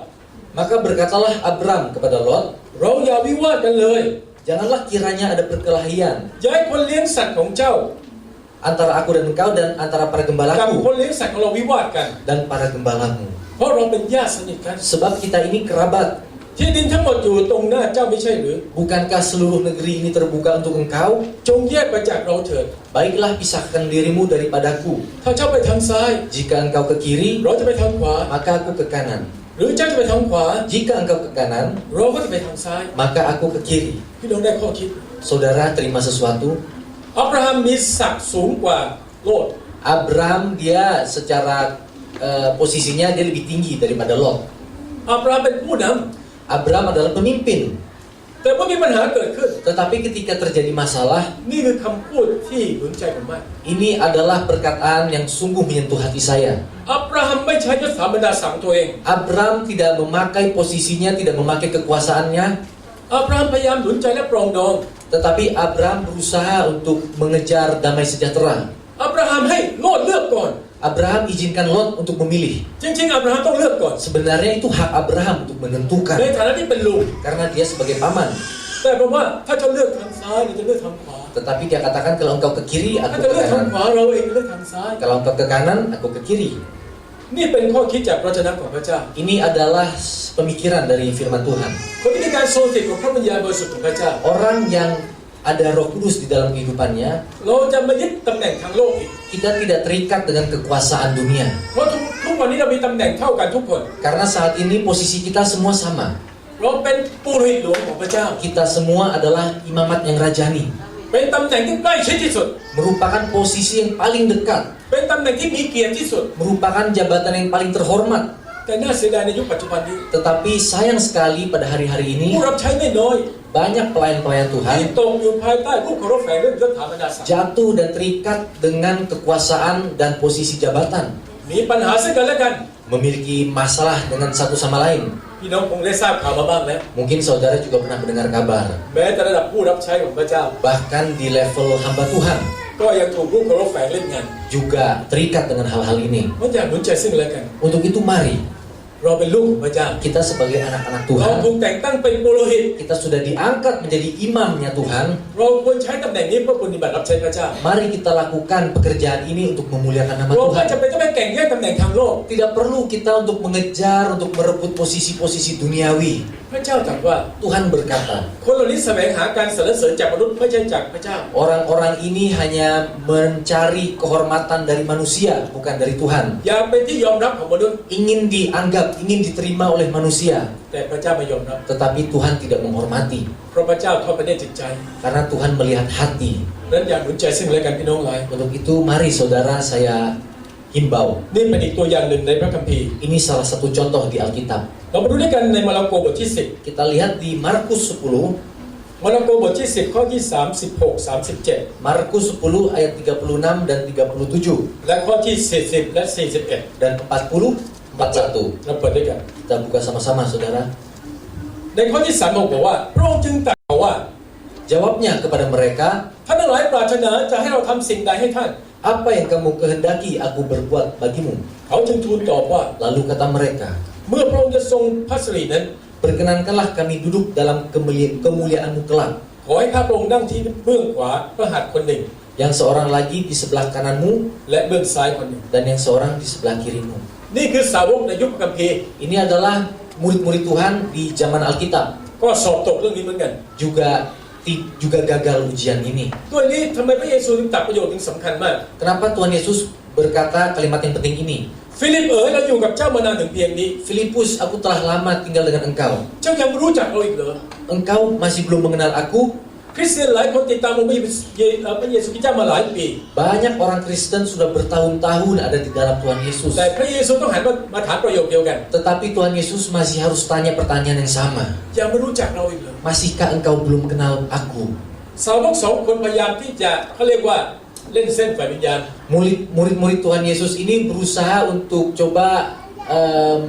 Maka berkatalah Abram kepada Lot, เราอย่าวิวาทกันเลย janganlah kiranya ada perkelahian อย่าให้คนเลี้ยงสัตว์ของเจ้า antara aku dan engkau dan antara para กับ gembalaku คนเลี้ยงสัตว์ของเราวิวาทกัน dan para gembalamu. เพราะเราเป็นญาติสนิทกัน Sebab kita ini kerabat. ที่ดินทั้งหมดอยู่ตรงหน้าเจ้าไม่ใช่หรือ Bukankah seluruh negeri ini terbuka untuk engkau? จงแยกไปจากเราเถิด Baiklah pisahkan dirimu daripadaku. ถ้าเจ้าไปทางซ้าย Jika engkau ke kiri, เราจะไปทางขวา maka aku ke kanan. หรือเจ้าจะไปทางขวา Jika engkau ke kanan, เราก็จะไปทางซ้าย maka aku ke kiri. พี่น้องได้ข้อคิด Saudara terima sesuatu. อับราฮัมมีศักดิ์สูงกว่าโลด Abram dia secara posisinya dia lebih tinggi daripada Lot. อับราฮัมเป็นผู้น Abram adalah pemimpin. ำแต่เมื่อมีปัญหาเกิดขึ้น Tetapi ketika terjadi masalah, นี่คือคำพูดที่หนุนใจผมมาก ini adalah perkataan yang sungguh menyentuh hati saya. อับราฮัมไม่ใช้ยศถาบรรดาศักดิ์ตัวเอง Abram tidak memakai posisinya, tidak memakai kekuasaannya, อับราฮัมพยายามหนุนใจและปรองดอง tetapi Abram berusaha untuk mengejar damai sejahtera. อับราฮัมให้โลดเลือกก่อน Abraham izinkan Lot untuk memilih. จริงๆอับราฮัมต้องเลือกก่อน Sebenarnya itu hak Abraham untuk ใน menentukan ฐานะที่เป็นลุง karena dia sebagai paman. แต่ผมว่าถ้าเจ้าเลือกทางซ้ายเราจะเลือกทางขวา Tetapi dia katakan kalau engkau ke kiri, ถ้า aku จะ ke เลือกทาง kanan. ขวาเราเองเลือกทางซ้าย Kalau engkau ke kanan, aku ke kiri. นี่เป็นข้อคิดจากพระวจนะของพระเจ้า Ini adalah pemikiran dari firman Tuhan. คนที่มีการทรงสิทธิ์ของพระวิญญาณบริสุทธิ์ของพระเจ้า Orang yang ada Roh Kudus di dalam kehidupannya, เราจะไม่ยึดตำแหน่งทางโลกอีก kita tidak terikat dengan kekuasaan dunia. เพราะทุกวันนี้เรามีตำแหน่งเท่ากันทุกคน Karena saat ini posisi kita semua sama. เราเป็นปุโรหิตหลวงของพระเจ้า Kita semua adalah imamat yang rajani. เป็นตำแหน่งที่ใกล้ชิดที่สุด Merupakan posisi yang paling dekat. เป็นตำแหน่งที่มีเกียรติที่สุด Merupakan jabatan yang paling terhormat. แต่น่าเสียดายในยุคปัจจุบันนี้ Tetapi sayang sekali pada hari-hari ini ผู้รับใช้ไม่น้อย banyak pelayan-pelayan ที่ Tuhan ตกอยู่ภายใต้ผู้เคารพแฝงด้วยยศถาบรรดาศักดิ์ jatuh dan terikat dengan kekuasaan dan posisi jabatan. มีปัญหาซึ่งกันและกัน Memiliki masalah dengan satu sama lain. พี่น้องคงได้ทราบข่าวมาบ้างแล้ว Mungkin saudara juga pernah mendengar kabar. แม้แต่ระดับผู้รับใช้ของพระเจ้า Bahkan di level hamba Tuhan ก็ยังถูกผู้เคารพแฝงเล่นงาน juga terikat dengan hal-hal ini. มันอยากหนุนใจซึ่งกันและกัน Untuk itu mari เราเป็นลูกของพระเจ้า kita sebagai anak-anak เรา Tuhan, ถูกแต่งตั้งเป็นปุโรหิต kita sudah diangkat menjadi imamnya Tuhan. เราควรใช้ตำแหน่งนี้เพื่อปฏิบัติรับใช้พระเจ้า Mari kita lakukan pekerjaan ini untuk memuliakan nama เราไม่ Tuhan. จำเป็นต้องไปแข่งแย่งตำแหน่งทางโลก Tidak perlu kita untuk mengejar, untuk merebut posisi-posisi duniawi. พระเจ้าตรัสว่า Tuhan berkata, คนเหล่านี้แสวงหาการสรรเสริญจากมนุษย์ไม่ใช่จากพระเจ้า orang-orang ini hanya mencari kehormatan dari manusia, bukan dari Tuhan. อยากเป็นที่ยอมรับของมนุษย์ Ingin dianggap, ingin diterima oleh manusia. แต่พระเจ้าไม่ยอมรับ Tetapi Tuhan tidak menghormati. เพราะพระเจ้าทอดพระเนตรจิตใจ Karena Tuhan melihat hati. นั้นอยากหนุนใจซึ่งกันและกันพี่น้องหลาย Untuk itu mari saudara saya himbau. นี่เป็นอีกตัวอย่างหนึ่งในพระคัมภีร์ Ini salah satu contoh di Alkitab. เรามาดูด้วยกันในมาระโกบทที่ Kita lihat di Markus 10. 10มาระโกบทที่10ข้อที่36 37 Markus 10 ayat 36 dan 37 และข้อที่40และ41 dan 40 41. เราเปิดด้วยกัน Kita buka sama-sama saudara. ในข้อที่3บอกว่าพระองค์จึงตรัสว่า Jawabnya kepada mereka, ท่านทั้งหลายปรารถนาจะให้เราทำสิ่งใดให้ท่าน apa yang kamu kehendaki aku berbuat bagimu? เขาจึงทูลตอบว่า Lalu kata mereka, เมื่อพระองค์จะทรงพระสิรินั้น perkenankanlah kami duduk dalam kemuliaan-Mu kelak. ขอให้ข้าพระองค์นั่งที่เบื้องขวาพระหัตถ์คนหนึ่ง Yang seorang lagi di sebelah kananmu และเบื้องซ้ายคนหนึ่ง dan yang seorang di sebelah kirimu. นี่คือสาวกในยุคพระคัมภีร์ Ini adalah murid-murid Tuhan di zaman Alkitab. ก็สอบตกเรื่องนี้เหมือนกัน Juga gagal ujian ini. ด้วยนี้ทำไมพระเยซูถึงตรัสประโยชน์ถึงสำคัญมาก Kenapa Tuhan Yesus berkata kalimat yang penting ini? ฟิลิปเราอยู่กับเจ้ามานานถึงเพียงนี้ Filipus, aku telah lama tinggal dengan engkau. เจ้ายังไม่รู้จักเราอีกเหรอ Engkau masih belum mengenal aku? คริสเตียนหลายคนติดตามองค์พระเยซูคริสต์เจ้ามาหลายปี Banyak orang Kristen sudah bertahun-tahun ada di dalam Tuhan Yesus. แต่พระเยซูต้องหันมาถามประโยคเดียวกัน Tetapi Tuhan Yesus masih harus tanya pertanyaan yang sama. ยังไม่รู้จักเราอีกเหรอ Masihkah engkau belum kenal aku? สาวก2 คนพยายามที่จะเขาเรียกว่าเล่นเส้นฝ่ายวิญญาณ Murid-murid Tuhan Yesus ini berusaha untuk coba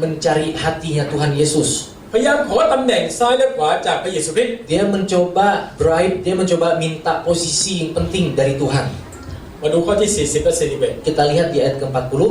mencari hatinya Tuhan Yesus. พยายามขอตำแหน่งซ้ายและขวาจากพระเยซูคริสต์ Dia mencoba bribe, dia mencoba minta posisi yang penting dari Tuhan. มาดูข้อที่ 40 และ 41 Kita lihat di ayat ke-40.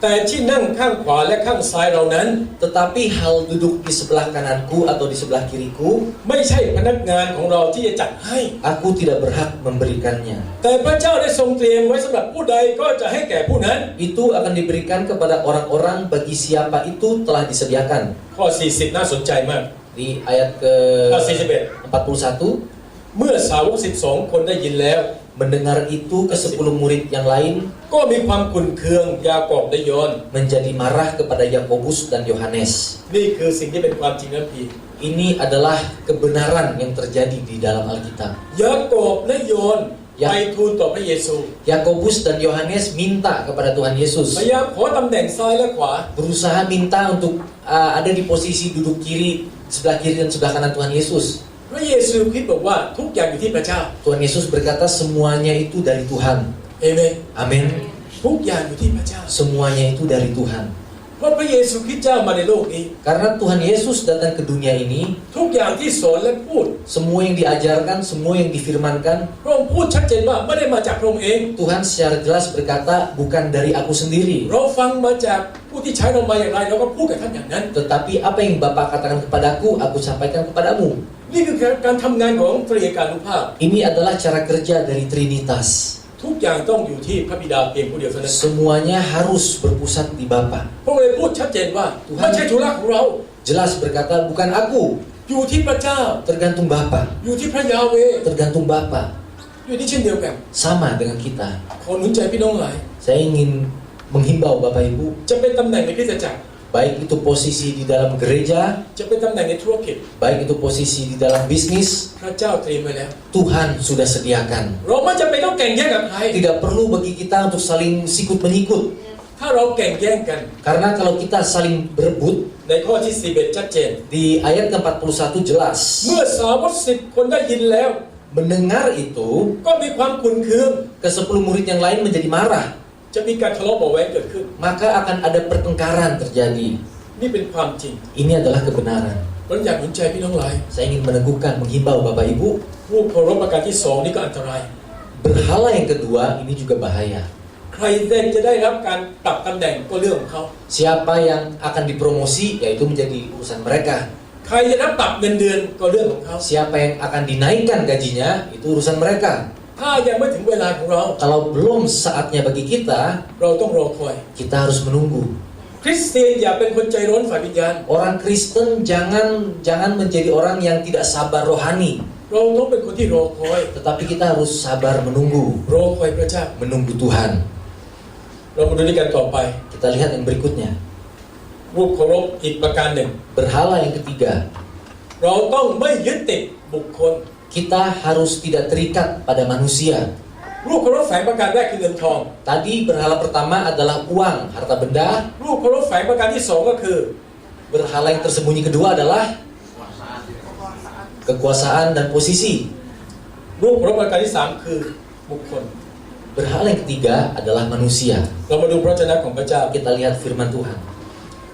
แต่ที่นั่งข้างขวาและข้างซ้ายเรานั้น Tetapi hal duduk di sebelah kananku atau di sebelah kiriku, ไม่ใช่พนักงานของเราที่จะจัดให้ aku tidak berhak memberikannya. แต่พระเจ้าได้ทรงเตรียมไว้สำหรับผู้ใดก็จะให้แก่ผู้นั้น Itu akan diberikan kepada orang-orang bagi siapa itu telah disediakan. ข้อ 40 น่าสนใจมาก Di ayat ข้อ ke-41, 41 เมื่อสาวก12 คนได้ยินแล้ว mendengar itu ke-10 murid yang lain ก็มีความขุ่นเคืองยากอบและโยน menjadi marah kepada Yakobus dan Yohanes. นี่คือสิ่งที่เป็นความจริงนะพี่ Ini adalah kebenaran yang terjadi di dalam Alkitab. ยากอบและโยนไปทูลต่อพระเยซู Yakobus dan Yohanes minta kepada Tuhan พ Yesus, ยายามขอตำแหน่งซ้ายและขวา berusaha minta untuk ada di posisi duduk sebelah kiri dan sebelah kanan Tuhan Yesus. พระเยซูคริสต์บอกว่าทุกอย่างอยู่ที่พระเจ้า Tuhan Yesus berkata semuanya itu dari Tuhan. เอเมน Amin. ทุกอย่างอยู่ที่พระเจ้า Semuanya itu dari Tuhan. เพราะพระเยซูคริสต์เจ้ามาในโลกนี้ Karena Tuhan Yesus datang ke dunia ini, ทุกอย่างที่สอนและพูด semua yang diajarkan, semua yang difirmankan, พระองค์พูดชัดเจนว่าไม่ได้มาจากพระองค์เอง Tuhan secara jelas berkata bukan dari aku sendiri. เราฟังมาจากผู้ที่ใช้เรามาอย่างไรเราก็พูดกับท่านอย่างนั้น Tetapi apa yang Bapa katakan kepadaku, aku sampaikan kepadamu. นี่คือการทำงานของตรีเอกานุภาพ Ini adalah cara kerja dari Trinitas. ทุกอย่างต้องอยู่ที่พระบิดาเพียงผู้เดียวเท่านั้น Semuanya harus berpusat di Bapa. พระองค์เลยพูดชัดเจนว่าไม่ใช่ธุระของเรา Jelas berkata bukan aku, อยู่ที่พระเจ้า tergantung Bapa. อยู่ที่พระยาเวห์ Tergantung Bapa. อยู่ที่เช่นเดียวกัน Sama dengan kita. ขอหนุนใจพี่น้องหลาย Saya ingin menghimbau Bapak Ibu, จะเป็นตำแหน่งในคริสตจักร baik itu posisi di dalam gereja, จะเป็นตำแหน่งในธุรกิจ baik itu posisi di dalam bisnis, พระเจ้าเตรียมไว้แล้ว Tuhan sudah sediakan. เราไม่จำเป็นต้องแข่งแย่งกับใคร Tidak perlu bagi kita untuk saling sikut menyikut. ถ้าเราแข่งแย่งกัน Karena kalau kita saling berebut, ในข้อที่41ชัดเจน di ayat ke-41 jelas, เมื่อสาวก10 คนได้ยินแล้ว mendengar itu, ก็มีความขุ่นเคือง ke-10 murid yang lain menjadi marah. จะมีการทะเลาะเบาะแว้งเกิดขึ้น Maka akan ada pertengkaran terjadi. นี่เป็นความจริง Ini adalah kebenaran. เราอยากหนุนใจพี่น้องหลาย Saya ingin meneguhkan, menghimbau Bapak Ibu, รูปเคารพประการที่2นี่ก็อันตราย berhala yang kedua ini juga bahaya. ใครจะได้รับการปรับตำแหน่งก็เรื่องของเขา Siapa yang akan dipromosi, yaitu menjadi urusan mereka. ใครจะรับปรับเงินเดือนก็เรื่องของเขา Siapa yang akan dinaikkan gajinya, itu urusan mereka. ถ้ายังไม่ถึงเวลาของเรา Kalau belum saatnya bagi kita, เราต้องรอคอย kita harus menunggu. คริสเตียนอย่าเป็นคนใจร้อนฝ่ายวิญญาณ Orang Kristen jangan menjadi orang yang tidak sabar rohani, เราต้องเป็นคนที่รอคอย tetapi kita harus sabar menunggu, รอคอยพระเจ้า menunggu Tuhan. เรามาดูด้วยกันต่อไป Kita lihat yang berikutnya, รูปเคารพอีกประการหนึ่ง berhala yang ketiga. เราต้องไม่ยึดติดบุคคล Kita harus tidak terikat pada manusia. รูปเคารพแฝงประการแรกคือเงินทอง Tadi berhala pertama adalah uang, harta benda. รูปเคารพแฝงประการที่2ก็คือ Berhala yang tersembunyi kedua adalah kekuasaan dan posisi. รูปเคารพประการที่3คือบุคคล Berhala yang ketiga adalah manusia. เรามาดูพระวจนะของพระเจ้า Kita lihat firman Tuhan.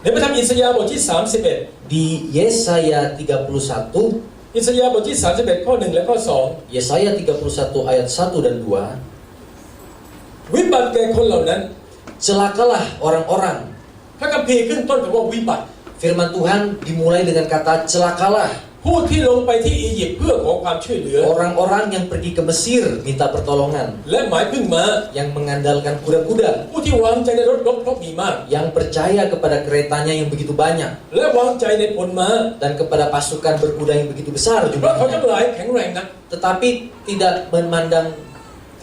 ในพระธรรมอิสยาห์บทที่31 Di Yesaya 31, อิสยาห์บทที่31ข้อ1และข้อ2 Yesaya 31 ayat 1 dan วิบัติแก่คนเหล่านั้น 2, celakalah orang-orang. พระคัมภีร์ขึ้นต้นกับว่าวิบัติ Firman Tuhan dimulai dengan kata celakalah. ผู้ที่ลงไปที่อียิปต์เพื่อขอความช่วยเหลือ Orang-orang yang pergi ke Mesir minta pertolongan, และหมายพึ่งม้า yang mengandalkan kuda-kuda, ผู้ที่วางใจในรถรบเพราะมีมาก yang percaya kepada keretanya yang begitu banyak, และวางใจในพลม้า dan kepada pasukan berkuda yang begitu besar เพราะเขาทั้ง jumlahnya. หลายแข็งแรงนัก Tetapi tidak memandang,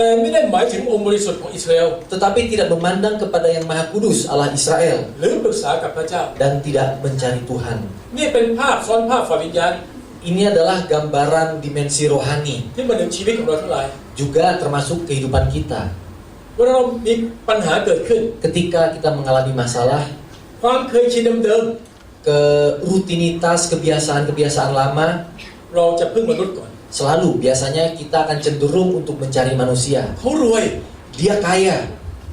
แต่ไม่ได้หมายถึงองค์บริสุทธิ์ของอิสราเอล tetapi tidak memandang kepada yang Maha Kudus Allah Israel, หรือปรึกษากับพระเจ้า dan tidak mencari Tuhan. นี่เป็นภาพซ้อนภาพฝ่ายวิญญาณ Ini adalah gambaran dimensi rohani, ที่มาถึงชีวิตของเราทั้งหลาย juga termasuk kehidupan kita. เวลาเรามีปัญหาเกิดขึ้น Ketika kita mengalami masalah, ความเคยชินเดิม rutinitas, kebiasaan-kebiasaan lama, ๆเราจะพึ่งมนุษย์ก่อน selalu biasanya kita akan cenderung untuk mencari manusia. เขารวย Dia kaya,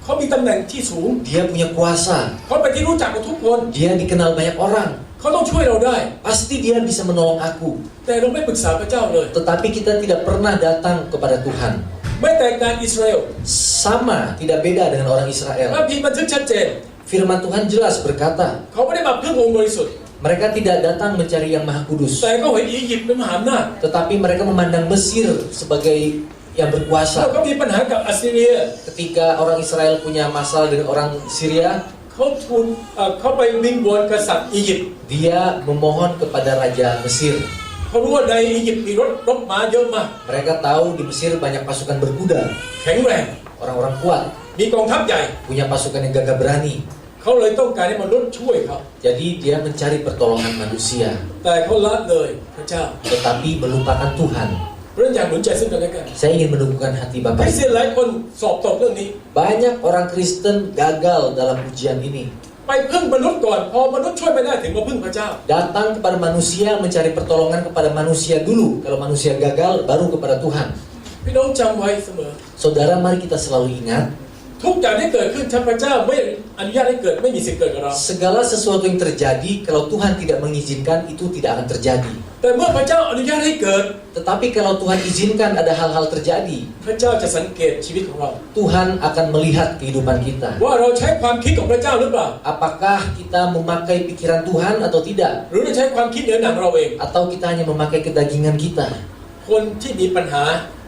เขามีตำแหน่งที่สูง dia punya kuasa, เขาเป็นที่รู้จักของทุกคน dia dikenal banyak orang, เขาต้องช่วยเราได้ pasti dia bisa menolong aku. แต่เราไม่ปรึกษาพระเจ้าเลย Tetapi kita tidak pernah datang kepada Tuhan. ไม่แตกต่างอิสราเอล sama, tidak beda dengan orang พระ Israel. พีบันทึกชัดเจน Firman Tuhan jelas berkata, เขาไม่ได้มาพึ่งองค์บริสุทธิ์ mereka tidak datang mencari yang maha kudus, แต่เขาเห็นอียิปต์เป็นมหาอำนาจ tetapi mereka memandang Mesir sebagai yang เขา berkuasa. ก็มีปัญหากับอัสซีเรีย Ketika orang Israel punya masalah dengan orang Syria, เขาทูลเขาไปวิงวอนกษัตริย์อียิปต์ dia memohon kepada Raja Mesir. เขารู้ว่าในอียิปต์มีรบม้าเยอะมาก Mereka tahu di Mesir banyak pasukan berkuda, แข็งแรง orang-orang kuat, มีกองทัพใหญ่ punya pasukan yang gagah berani. เขาเลยต้องการให้มนุษย์ช่วยเขา Jadi dia mencari pertolongan manusia, แต่เขาละเลยพระเจ้า tetapi melupakan Tuhan. เรื่องอย่างหนุนใจซึ่งกันและกัน Saya ingin menumbuhkan hati คริ Bapak. สเตียนหลายคนสอบตกเรื่องนี้ Banyak orang Kristen gagal dalam ujian ini. ไปพึ่งมนุษย์ก่อนพอมนุษย์ช่วยไม่ได้ถึงมาพึ่งพระเจ้า Datang kepada manusia, mencari pertolongan kepada manusia dulu. Kalau manusia gagal, baru kepada Tuhan. พี่น้องจำไว้เสมอ Saudara, mari kita selalu ingat, ทุกอย่างที่เกิดขึ้นถ้าพระเจ้าไม่อนุญาตให้เกิดไม่มีสิทธิ์เกิดกับเรา segala sesuatu yang terjadi, kalau Tuhan tidak mengizinkan, itu tidak akan terjadi. แต่เมื่อพระเจ้าอนุญาตให้เกิด Tetapi kalau Tuhan izinkan ada hal-hal terjadi, พระเจ้าจะสังเกตชีวิตของเรา Tuhan akan melihat kehidupan kita. ว่าเราใช้ความคิดของพระเจ้าหรือเปล่า Apakah kita memakai pikiran Tuhan atau tidak? หรือเราใช้ความคิดเหนือหนังเราเอง Atau kita hanya memakai kedagingan kita? คนที่มีปัญหา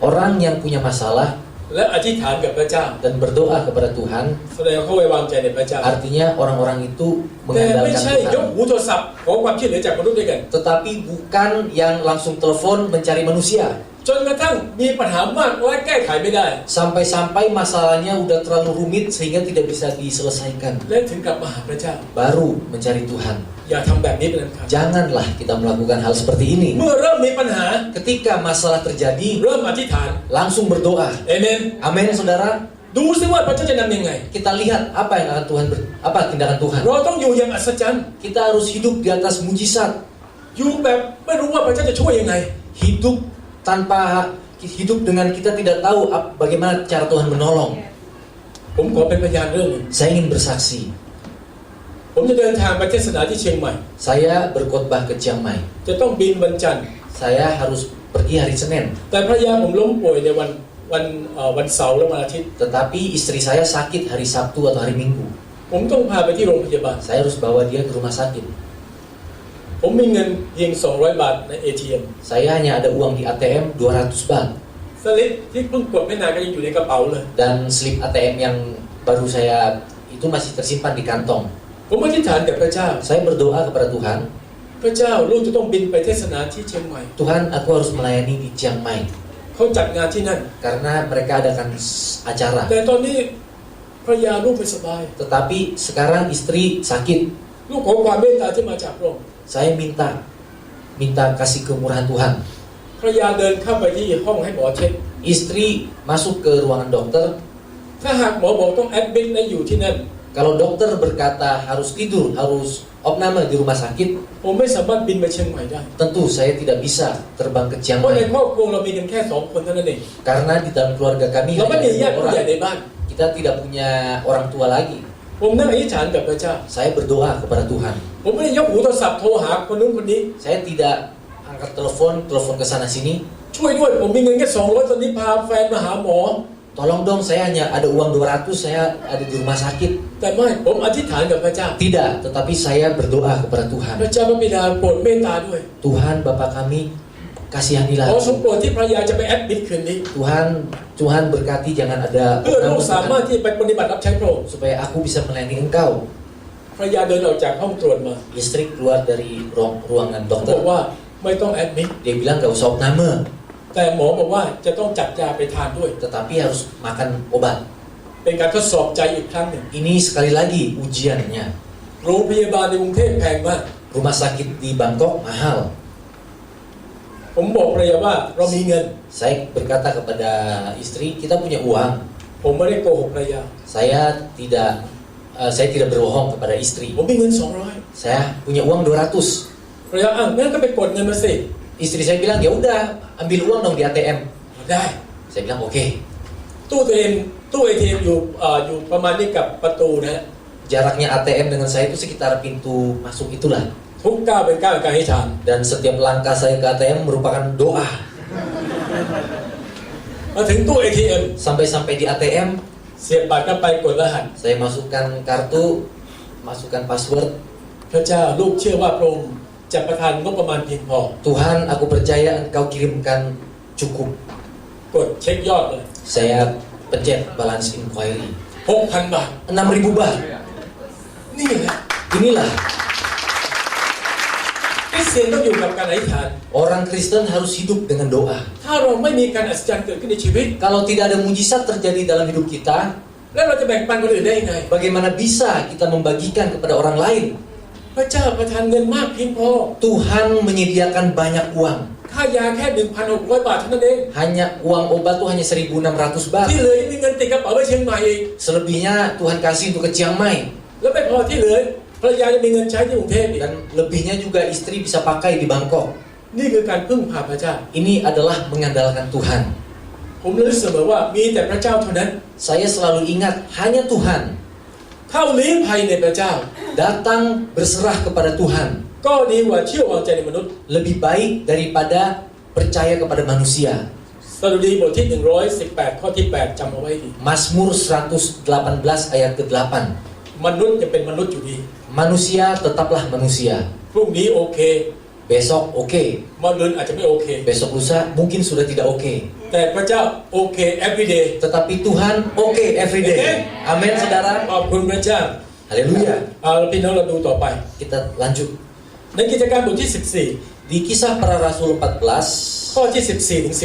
Orang yang punya masalah และอธิษฐานกับพระเจ้า dan berdoa kepada Tuhan, แสดงเขาไว้วางใจในพระเจ้า artinya orang-orang itu แต่ไม่ mengandalkan ใช่ยก Tuhan. หูโทรศัพท์ขอความช่วยเหลือจากมนุษย์ด้วยกัน Tetapi bukan yang langsung telepon mencari manusia. จนกระทั่งมีปัญหามากและแก้ไขไม่ได้ Sampai-sampai masalahnya udah terlalu rumit sehingga tidak bisa diselesaikan. และถึงกลับมาหาพระเจ้า Baru mencari Tuhan. อย่าทำแบบนี้เป็นอันขาด Janganlah kita melakukan hal seperti ini. เมื่อเริ่มมีปัญหา Ketika masalah terjadi, เริ่มอธิษฐาน langsung berdoa. เอเมน Amin, saudara. ดูซิว่าพระเจ้าจะนำยังไง Kita lihat apa yang akan apa tindakan Tuhan. เราต้องอยู่อย่างอัศจรรย์ Kita harus hidup di atas mujizat. อยู่แบบไม่รู้ว่าพระเจ้าจะช่วยยังไง Hidup tanpa hidup dengan kita tidak tahu bagaimana cara Tuhan menolong. ผมขอเป็นพยานเรื่องหนึง Saya ingin bersaksi. ผมจะเดินทางไปเทศนาที่เชียงใหม่ Saya berkhotbah ke Chiang Mai. จะต้องบินวันจันทร์ Saya harus pergi hari Senin. แต่ภรรยาผมล้มป่วยในวันเสาร์และวันอาทิตย์ Tetapi istri saya sakit hari Sabtu atau hari Minggu. ผมต้องพาไปที่โรงพยาบาล Saya harus bawa dia ke rumah sakit. ผมมีเงินเพียง200 บาทใน ATM Saya hanya ada uang di ATM 200 baht. สลิปที่เพิ่งกดไม่นานก็ยังอยู่ในกระเป๋าเลย Dan slip ATM yang baru saya itu masih tersimpan di kantong. ผมอธิษฐานกับพระเจ้า Saya berdoa kepada Tuhan, พระเจ้าลูกจะต้องบินไปเทศนาที่เชียงใหม่ Tuhan, aku harus melayani di Chiang Mai เขาจัดงานที่นั่น karena mereka adakan acara. แต่ตอนนี้ภรรยาลูกไม่สบาย Tetapi sekarang istri sakit. ลูกขอความเมตตาที่มาจากพระองค์ Saya minta kasih kemurahan Tuhan. ภรรยาเดินเข้าไปที่ห้องให้หมอเช็ค Istri masuk ke ruangan dokter. ถ้าหากหมอบอกต้องแอดมิทและอยู่ที่นั่น Kalau dokter berkata harus tidur, harus opname di rumah sakit, ผมไม่สามารถบินไปเชียงใหม่ได้ tentu saya tidak bisa terbang ke Chiang เพราะใน Mai ครอบครัวเรามีกันแค่2 คนเท่านั้นเอง karena di dalam keluarga kami เราไม่ hanya มีญา 2 ติผู้ใหญ่ orang. ในบ้าน Kita tidak punya orang tua lagi. ผมนั่งอธิษฐานกับพระเจ้า Saya berdoa kepada Tuhan. ผมไม่ได้ยกหูโทรศัพท์โทรหาคนนู้นคนนี้ Saya tidak angkat telepon ke sana sini. ช่วยด้วยผมมีเงินแค่200ตอนนี้พาแฟนมาหาหมอ Tolong dong, saya hanya ada uang 200, saya ada di rumah sakit. แต่ไม่ผมอธิษฐานกับพระเจ้า Tidak, tetapi saya berdoa kepada พ Tuhan. ระเจ้าพระบิดาโปรดเมตตาด้วย Tuhan Bapa kami, ข kasihanilah อทรง aku. โปรดที่ภรรยาจะไปแอดมิทคืนนี้ Tuhan berkati jangan ada เพื่อลูก opname สามารถ Tuhan, ที่ไปปฏิบัติรับใช้พระองค์ supaya aku bisa melayani engkau. ภรรยาเดินออกจากห้องตรวจมา Istri keluar dari ruangan เขาบอก dokter. ว่าไม่ต้องแอดมิท Dia bilang gak usah opname, แต่หมอบอกว่าจะต้องจัดยาไปทานด้วย tetapi harus makan obat. เป็นการทดสอบใจอีกครั้งหนึ่ง Ini sekali lagi ujiannya. โรงพยาบาลในกรุงเทพแพงมาก Rumah sakit di Bangkok mahal. ผมบอกภรรยาว่าเรามีเงิน Saya berkata kepada istri, kita punya uang. ผมไม่ได้โกหกภรรยา Saya tidak berbohong kepada istri. ผมมีเงิน Saya punya uang 200. 200ภรรยางั้นก็ไปกดเงินมาสิ Istri saya bilang, ya udah, ambil uang dong di ATM. ได้ Saya bilang, oke. ตู้ATM อยู่ประมาณนี้กับประตูนะฮะ Jaraknya ATM dengan saya itu sekitar pintu masuk itulah. ทุกก้าวเป็นก้าวแห่งการให้ทาน Dan setiap langkah saya ke ATM merupakan doa. ภ มาถึงตู้ ATM Sampai-sampai di ATM, เสียบบัตรเข้าไปกดรหัส saya masukkan kartu, masukkan password. พระเจ้าลูกเชื่อว่าพระองค์จะประทานงบประมาณเพียงพอ Tuhan, aku percaya Engkau kirimkan cukup. กดเช็คยอดเลย Saya pencet balance inquiry. 6,000 บาท 6.000 baht. นี่แหละ Inilah คริสเตียนต้องอยู่กับการอธิษฐาน orang Kristen harus hidup dengan doa. ถ้าเราไม่มีการอัศจรรย์เกิดขึ้นในชีวิต Kalau tidak ada mujizat terjadi dalam hidup kita, แล้วเราจะแบ่งปันคนอื่นได้ยังไง bagaimana bisa kita membagikan kepada orang lain? พระเจ้าประทานเงินมากเพียงพอ Tuhan menyediakan banyak uang. ค่ายาแค่ 1,600 บาทเท่านั้นเอง Hanya uang obat tuh hanya 1.600 baht. ที่เหลือยังมีเงินติดกระเป๋าไปเชียงใหม่อีก Selebihnya Tuhan kasih untuk ke Chiang Mai. แล้วไม่พอที่เหลือภรรยาจะมีเงินใช้ที่กรุงเทพอีก Dan lebihnya juga istri bisa pakai di Bangkok. นี่คือการพึ่งพาพระเจ้า Ini adalah mengandalkan Tuhan. ผมรู้เสมอว่ามีแต่พระเจ้าเท่านั้น Saya selalu ingat hanya Tuhan. เข้าลี้ภัยในพระเจ้า Datang berserah kepada Tuhan. ก็ดีกว่าเชื่อวางใจในมนุษย์ Lebih baik daripada percaya kepada manusia. สดุดีบทที่118ข้อที่8จำเอาไว้ดี Mazmur 118 ayat ke-8. มนุษย์จะเป็นมนุษย์อยู่ดี Manusia tetaplah manusia. พรุ่งนี้โอเค Besok oke. มะรืนอาจจะไม่โอเค Besok lusa mungkin sudah tidak oke. แต่พระเจ้าโอเค every day Tetapi Tuhan oke every day. Amin, saudara. ขอบคุณพระเจ้า Haleluya. เอาละพี่น้องเราดูต่อไป Kita lanjut. ในกิจการบทที่ Di Kisah Para Rasul 14 14, ข้อที่14ถึง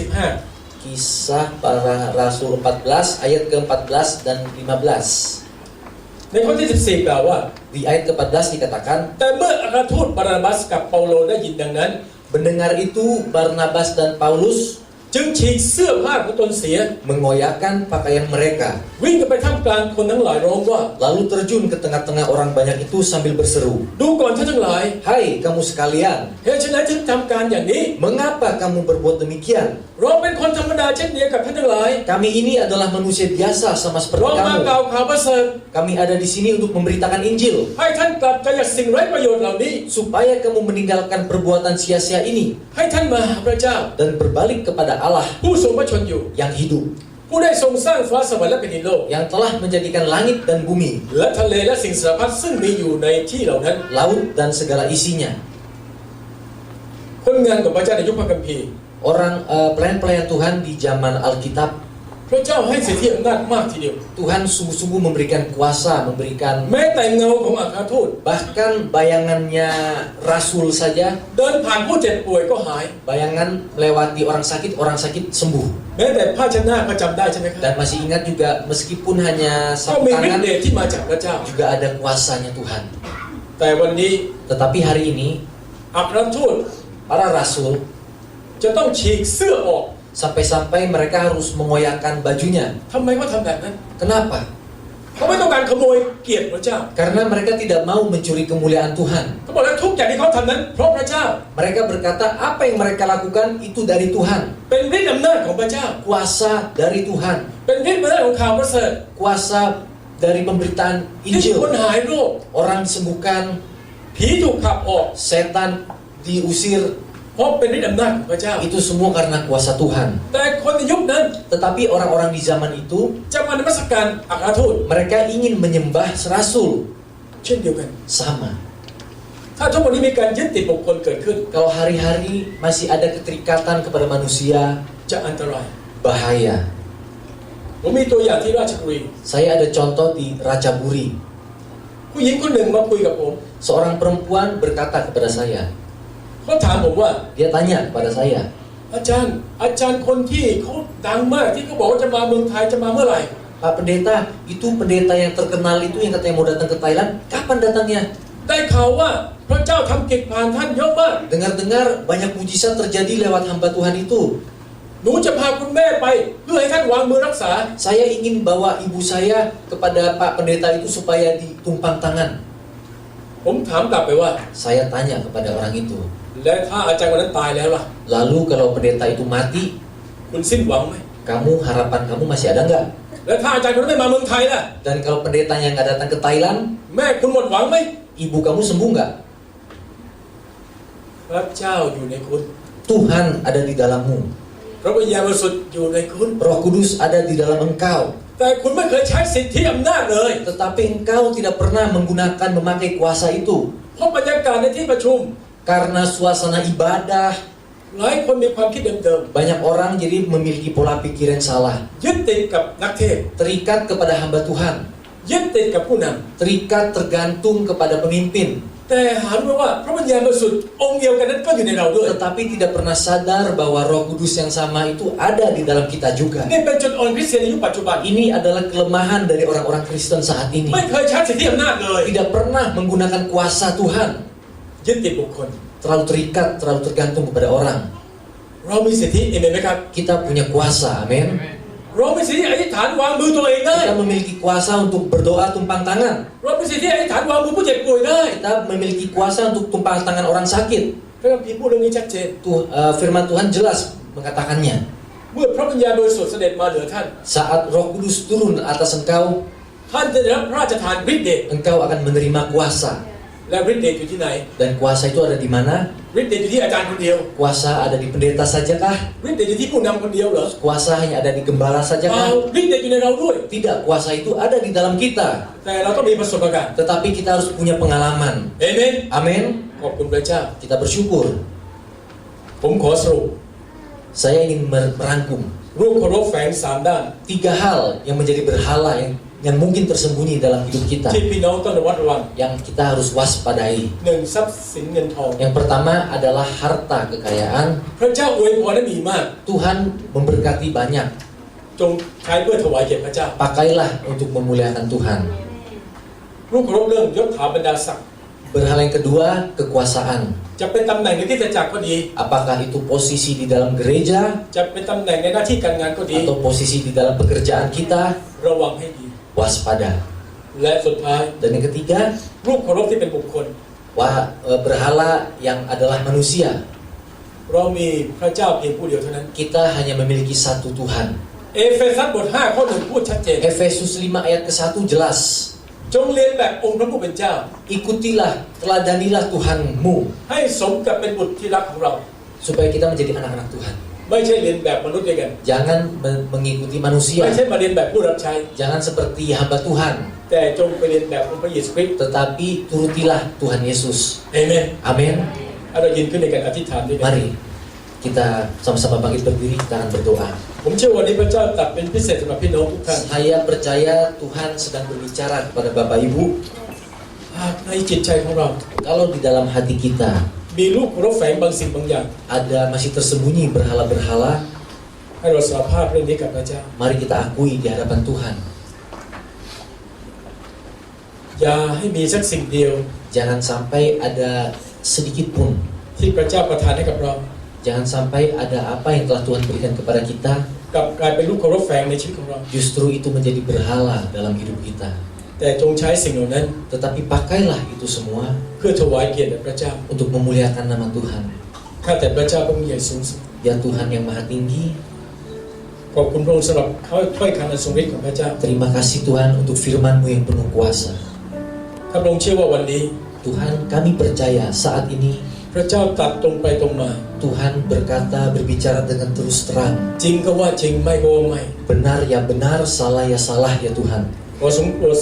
15 Kisah Para Rasul 14 ayat ke-14 dan 15. ในข้อที่14กล่าวว่า Di ayat ke-14 dikatakan, แต่เมื่ออัครทูตบานาบัสกับเปาโลได้ยินดังนั้น mendengar itu Barnabas dan Paulus จึงฉีกเสื้อผ้าของตนเสีย mengoyakkan pakaian mereka, วิ่งกันไปท่ามกลางคนทั้งหลายร้องว่า lalu terjun ke tengah-tengah orang banyak itu sambil berseru, ดูก่อนท่านทั้งหลาย "Hai kamu sekalian, เหตุฉะนั้นจึงทำการอย่างนี้ mengapa kamu berbuat demikian? เราเป็นคนธรรมดาเช่นเดียวกับท่านทั้งหลาย Kami ini adalah manusia biasa sama เรา seperti มากล่าว kamu. ข่าวประเสริฐ Kami ada di sini untuk memberitakan Injil, ให้ท่านกลับใจจากสิ่งไร้ประโยชน์เหล่านี้ supaya kamu meninggalkan perbuatan sia-sia ini ให้ท่านมาหาพระเจ้า dan berbalik kepada Allah ผู้ทรงพระชนอยู่ yang hidup, ผู้ได้ทรงสร้างฟ้าสวรรค์และแผ่นดินโลก yang telah menjadikan langit dan bumi, และทะเลและสิ่งสารพัดซึ่งมีอยู่ในที่เหล่านั้น laut dan segala isinya." คนงานของพระเจ้าในยุคพระคัมภีร์ Orang pelayan-pelayan Tuhan di zaman Alkitab, พระเจ้าให้สิทธิอำนาจมากทีเดียว Tuhan sungguh-sungguh memberikan kuasa, memberikan แม้แต่เงาของอัครทูต bahkan bayangannya rasul saja, เดินผ่านผู้เจ็บป่วยก็หาย bayangan melewati orang sakit sembuh. แม้แต่ผ้าเช็ดหน้าก็จำได้ใช่ไหมครับ Dan masih ingat juga meskipun hanya ก็ sapu มีฤท tangan ธิ์เดชที่มาจากพระเจ้า juga ada kuasanya Tuhan. แต่วันนี้ Tetapi hari ini อัครทูต para rasul จะต้องฉีกเสื้อออก sampai-sampai mereka harus mengoyakkan bajunya. ทำไมเขาทำแบบนั้น Kenapa? เขาไม่ต้องการขโมยเกียรติพระเจ้า Karena mereka tidak mau mencuri kemuliaan Tuhan. เขาบอกแล้วทุกอย่างที่เขาทำนั้นเพราะพระเจ้า Mereka berkata apa yang mereka lakukan itu dari Tuhan. เป็นฤทธิ์อำนาจของพระเจ้า Kuasa dari Tuhan. เป็นฤทธิ์อำนาจของข่าวประเสริฐ Kuasa dari pemberitaan ที่คน Injil. หายโรค Orang disembuhkan, ผีถูกขับออก setan diusir. เพราะเป็นฤทธิ์อำนาจของพระเจ้า Itu semua karena kuasa Tuhan. แต่คนในยุคนั้น Tetapi orang-orang di zaman itu จะมานมัสการอัครทูต mereka ingin menyembah rasul. เช่นเดียวกัน Sama. ถ้าทุกวันนี้มีการยึดติดบุคคลเกิดขึ้น Kalau hari-hari masih ada keterikatan kepada manusia, จะอันตราย bahaya. ผมมีตัวอย่างที่ราชบุรี Saya ada contoh di Rajaburi. ผู้หญิงคนหนึ่งมาคุยกับผม Seorang perempuan berkata kepada saya, เขาถามผมว่า dia tanya kepada saya, อาจารย์คนที่เขาดังมากที่เขาบอกว่าจะมาเมืองไทยจะมาเมื่อไหร่ Pak Pendeta, itu pendeta yang terkenal itu yang katanya mau datang ke Thailand, kapan datangnya? ได้ข่าวว่าพระเจ้าทำกิจผ่านท่านเยอะมาก Dengar-dengar banyak mujizat terjadi lewat hamba Tuhan itu. หนูจะพาคุณแม่ไปเพื่อให้ท่านวางมือรักษา Saya ingin bawa ibu saya kepada Pak Pendeta itu supaya ditumpang tangan. ผมถามกลับไปว่า Saya tanya kepada orang itu, และถ้าอาจารย์คนนั้นตายแล้วล่ะ lalu kalau pendeta itu mati, คุณสิ้นหวังไหม harapan kamu masih ada nggak? และถ้าอาจารย์คนนั้นไม่มาเมืองไทยล่ะ Dan kalau pendetanya nggak datang ke Thailand, แม่คุณหมดหวังไหม ibu kamu sembuh nggak? พระเจ้าอยู่ในคุณ Tuhan ada di dalammu. พระวิญญาณบริสุทธิ์อยู่ในคุณ Roh Kudus ada di dalam engkau. แต่คุณไม่เคยใช้สิทธิอำนาจเลย Tetapi engkau tidak pernah memakai kuasa itu. เพราะบรรยากาศในที่ประชุม Karena suasana ibadah, หลายคนมีความคิดเดิม banyak orang jadi memiliki pola pikir yang salah. ๆยึดติดกับนักเทศน์ Terikat kepada hamba Tuhan. ยึดติดกับผู้น Terikat tergantung kepada pemimpin. ำแต่หารู้ว่าพระวิญญาณบริสุทธิ์องค์เดียวกันนั้นก็อยู่ในเราด้วย Tetapi tidak pernah sadar bahwa Roh Kudus yang sama itu ada di dalam kita juga. นี่เป็นจุดอ่อนคริสเตียนในยุคปัจจุบัน Ini adalah kelemahan dari orang-orang Kristen saat ini. ไม่เคยใช้สิทธิอำนาจเลย Tidak pernah menggunakan kuasa Tuhan. ยึดติดบุคคล Terlalu terikat, terlalu tergantung kepada orang. เรามีสิทธิเอเมนไหมครับ Kita punya kuasa, amin. เรามีสิทธิอธิษฐานวางมือตัวเองได้ Kita memiliki kuasa untuk berdoa tumpang tangan. เรามีสิทธิอธิษฐานวางมือผู้เจ็บป่วยได้ Kita memiliki kuasa untuk tumpang tangan orang sakit. พระคัมภีร์พูดเรื่องนี้ชัดเจน Firman Tuhan jelas mengatakannya. เมื่อพระวิญญาณบริสุทธิ์เสด็จมาเหนือท่าน Saat Roh Kudus turun atas engkau, ท่านจะได้รับพระราชทานฤทธิ์เดช engkau akan menerima kuasa. และฤทธิ์เดชอยู่ที่ไหน Dan kuasa itu ada di mana? ฤทธิ์เดชอยู่ที่อาจารย์คนเดียว Kuasa ada di pendeta sajakah? ฤทธิ์เดชอยู่ที่ผู้นำคนเดียวเหรอ Kuasa hanya ada di gembala เปล่า sajakah? ฤทธิ์เดชอยู่ในเราด้วย Tidak, kuasa itu ada di dalam kita. แต่เราต้องมีประสบการณ์ Tetapi kita harus punya pengalaman. เอเมน Amin. ขอบคุณพระเจ้า Kita bersyukur. ผมขอสรุป Saya ingin merangkum รูปเคารพแฝงสามด้าน 3 hal yang menjadi berhala yang mungkin tersembunyi dalam hidup kita, ที่พี่น้องต้องระมัดระวัง yang kita harus waspadai. หนึ่งทรัพย์สินเงินทอง Yang pertama adalah harta kekayaan. พระเจ้าอวยพรได้มีมาก Tuhan memberkati banyak. จงใช้เพื่อถวายแก่พระเจ้า Pakailah untuk memuliakan Tuhan. รูปเคารพเรื่องยศถาบรรดาศักดิ์ Berhala yang kedua, kekuasaan. จะเป็นตำแหน่งในที่จักรก็ดี Apakah itu posisi di dalam gereja จะเป็นตำแหน่งในหน้าที่การงานก็ดี atau posisi di dalam pekerjaan kita? ระวังให้ดี Waspada. และสุดท้าย Dan yang ketiga, รูปเคารพที่เป็นบุคคล berhala yang adalah manusia. เรามีพระเจ้าเพียงผู้เดียวเท่านั้น Kita hanya memiliki satu Tuhan. เอเฟซัสบท5ข้อ1พูดชัดเจน Efesus 5 ayat ke-1 jelas. จงเรียนแบบองค์พระผู้เป็นเจ้า Ikutilah, teladanilah Tuhanmu ให้สมกับเป็นบุตรที่รักของเรา supaya kita menjadi anak-anak Tuhan. ไม่ใช่เรียนแบบมนุษย์ด้วยกัน Jangan mengikuti ไม่ manusia. ใช่มาเรียนแบบผู้รับใช้ Jangan seperti hamba Tuhan, แต่จงไปเรียนแบบองค์พระเยซูคริสต์ tetapi turutilah Tuhan Yesus. เอเมน Amin. เรายืนขึ้นในการอธิษฐานด้วยกัน Mari kita sama-sama bangkit berdiri, kita akan berdoa. ผมเชื่อวันนี้พระเจ้าตรัสเป็นพิเศษสำหรับพี่น้องทุกท่าน Saya percaya Tuhan sedang berbicara kepada Bapak Ibu. หากในจิตใจของเรา Kalau di dalam hati kita มีรูปเคารพแฝงบางสิ่งบางอย่าง masih tersembunyi berhala-berhala, ให้เราสารภาพเรื่องนี้กับพระเจ้า mari kita akui di hadapan Tuhan. อย่าให้มีสักสิ่งเดียว Jangan sampai ada sedikit pun. ที่พระเจ้าประทานให้กับเรา Jangan sampai ada apa yang telah Tuhan berikan kepada kita กลับกลายเป็นรูปเคารพแฝงในชีวิตของเรา justru itu menjadi berhala dalam hidup kita. แต่จงใช้สิ่งเหล่านั้น Tetapi pakailah itu semua เพื่อถวายเกียรติแด่พระเจ้า untuk memuliakan nama Tuhan. ข้าแต่พระเจ้าผู้มีใหญ่สูงสุด Ya Tuhan yang maha tinggi, ขอบคุณพระองค์สำหรับถ้อยคำอันทรงฤทธิ์ของพระเจ้า terima kasih Tuhan untuk firman-Mu yang penuh kuasa. ข้าพระองค์เชื่อว่าวันนี้ Tuhan, kami percaya saat ini พระเจ้าตรัสตรงไปตรงมา Tuhan berbicara dengan terus terang. จริงก็ว่าจริงไม่ก็ว่าไม่ Benar ya benar, salah ya salah ya Tuhan. ขอ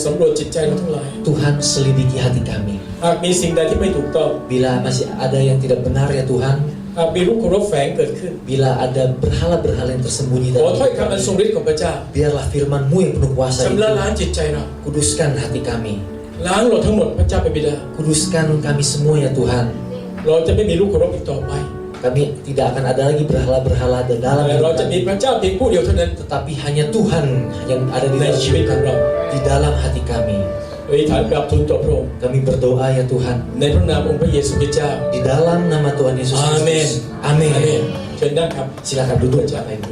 สำรวจจิตใจเราทั้งหลาย Tuhan selidiki hati kami. หากมีสิ่งใดที่ไม่ถูกต้อง Bila masih ada yang tidak benar ya Tuhan, หากมีรูปเคารพแฝงเกิดขึ้น bila ada berhala-berhala yang tersembunyi ขอ dalam ถ้อย hidup คำอันทรง kami, ฤทธิ์ของพระเจ้า biarlah firman-Mu yang penuh kuasa ชำระ itu ล้างจิตใจเรา kuduskan hati kami. ล้างเราทั้งหมดพระเจ้าเป็นบิดา Kuduskan kami semua ya Tuhan. เราจะไม่มีรูปเคารพอีกต่อไป Kami tidak akan ada lagi berhala-berhala di dalam แต่ hidup เราจะมี kami. พระเจ้าเพียงผู้เดียวเท่านั้น Tetapi hanya Tuhan yang ada di ใน dalam ชีวิต hidup ของเรา kami, di dalam hati kami. อธิษฐานกราบทูลต่อพระองค์ Kami berdoa ya Tuhan, ในพระนามองค์พระเยซูคริสต์เจ้า di dalam nama Tuhan Yesus Amin. Kristus. อาเม Amin. นเชิญนั่งครับ Silakan duduk Bapak Ibu.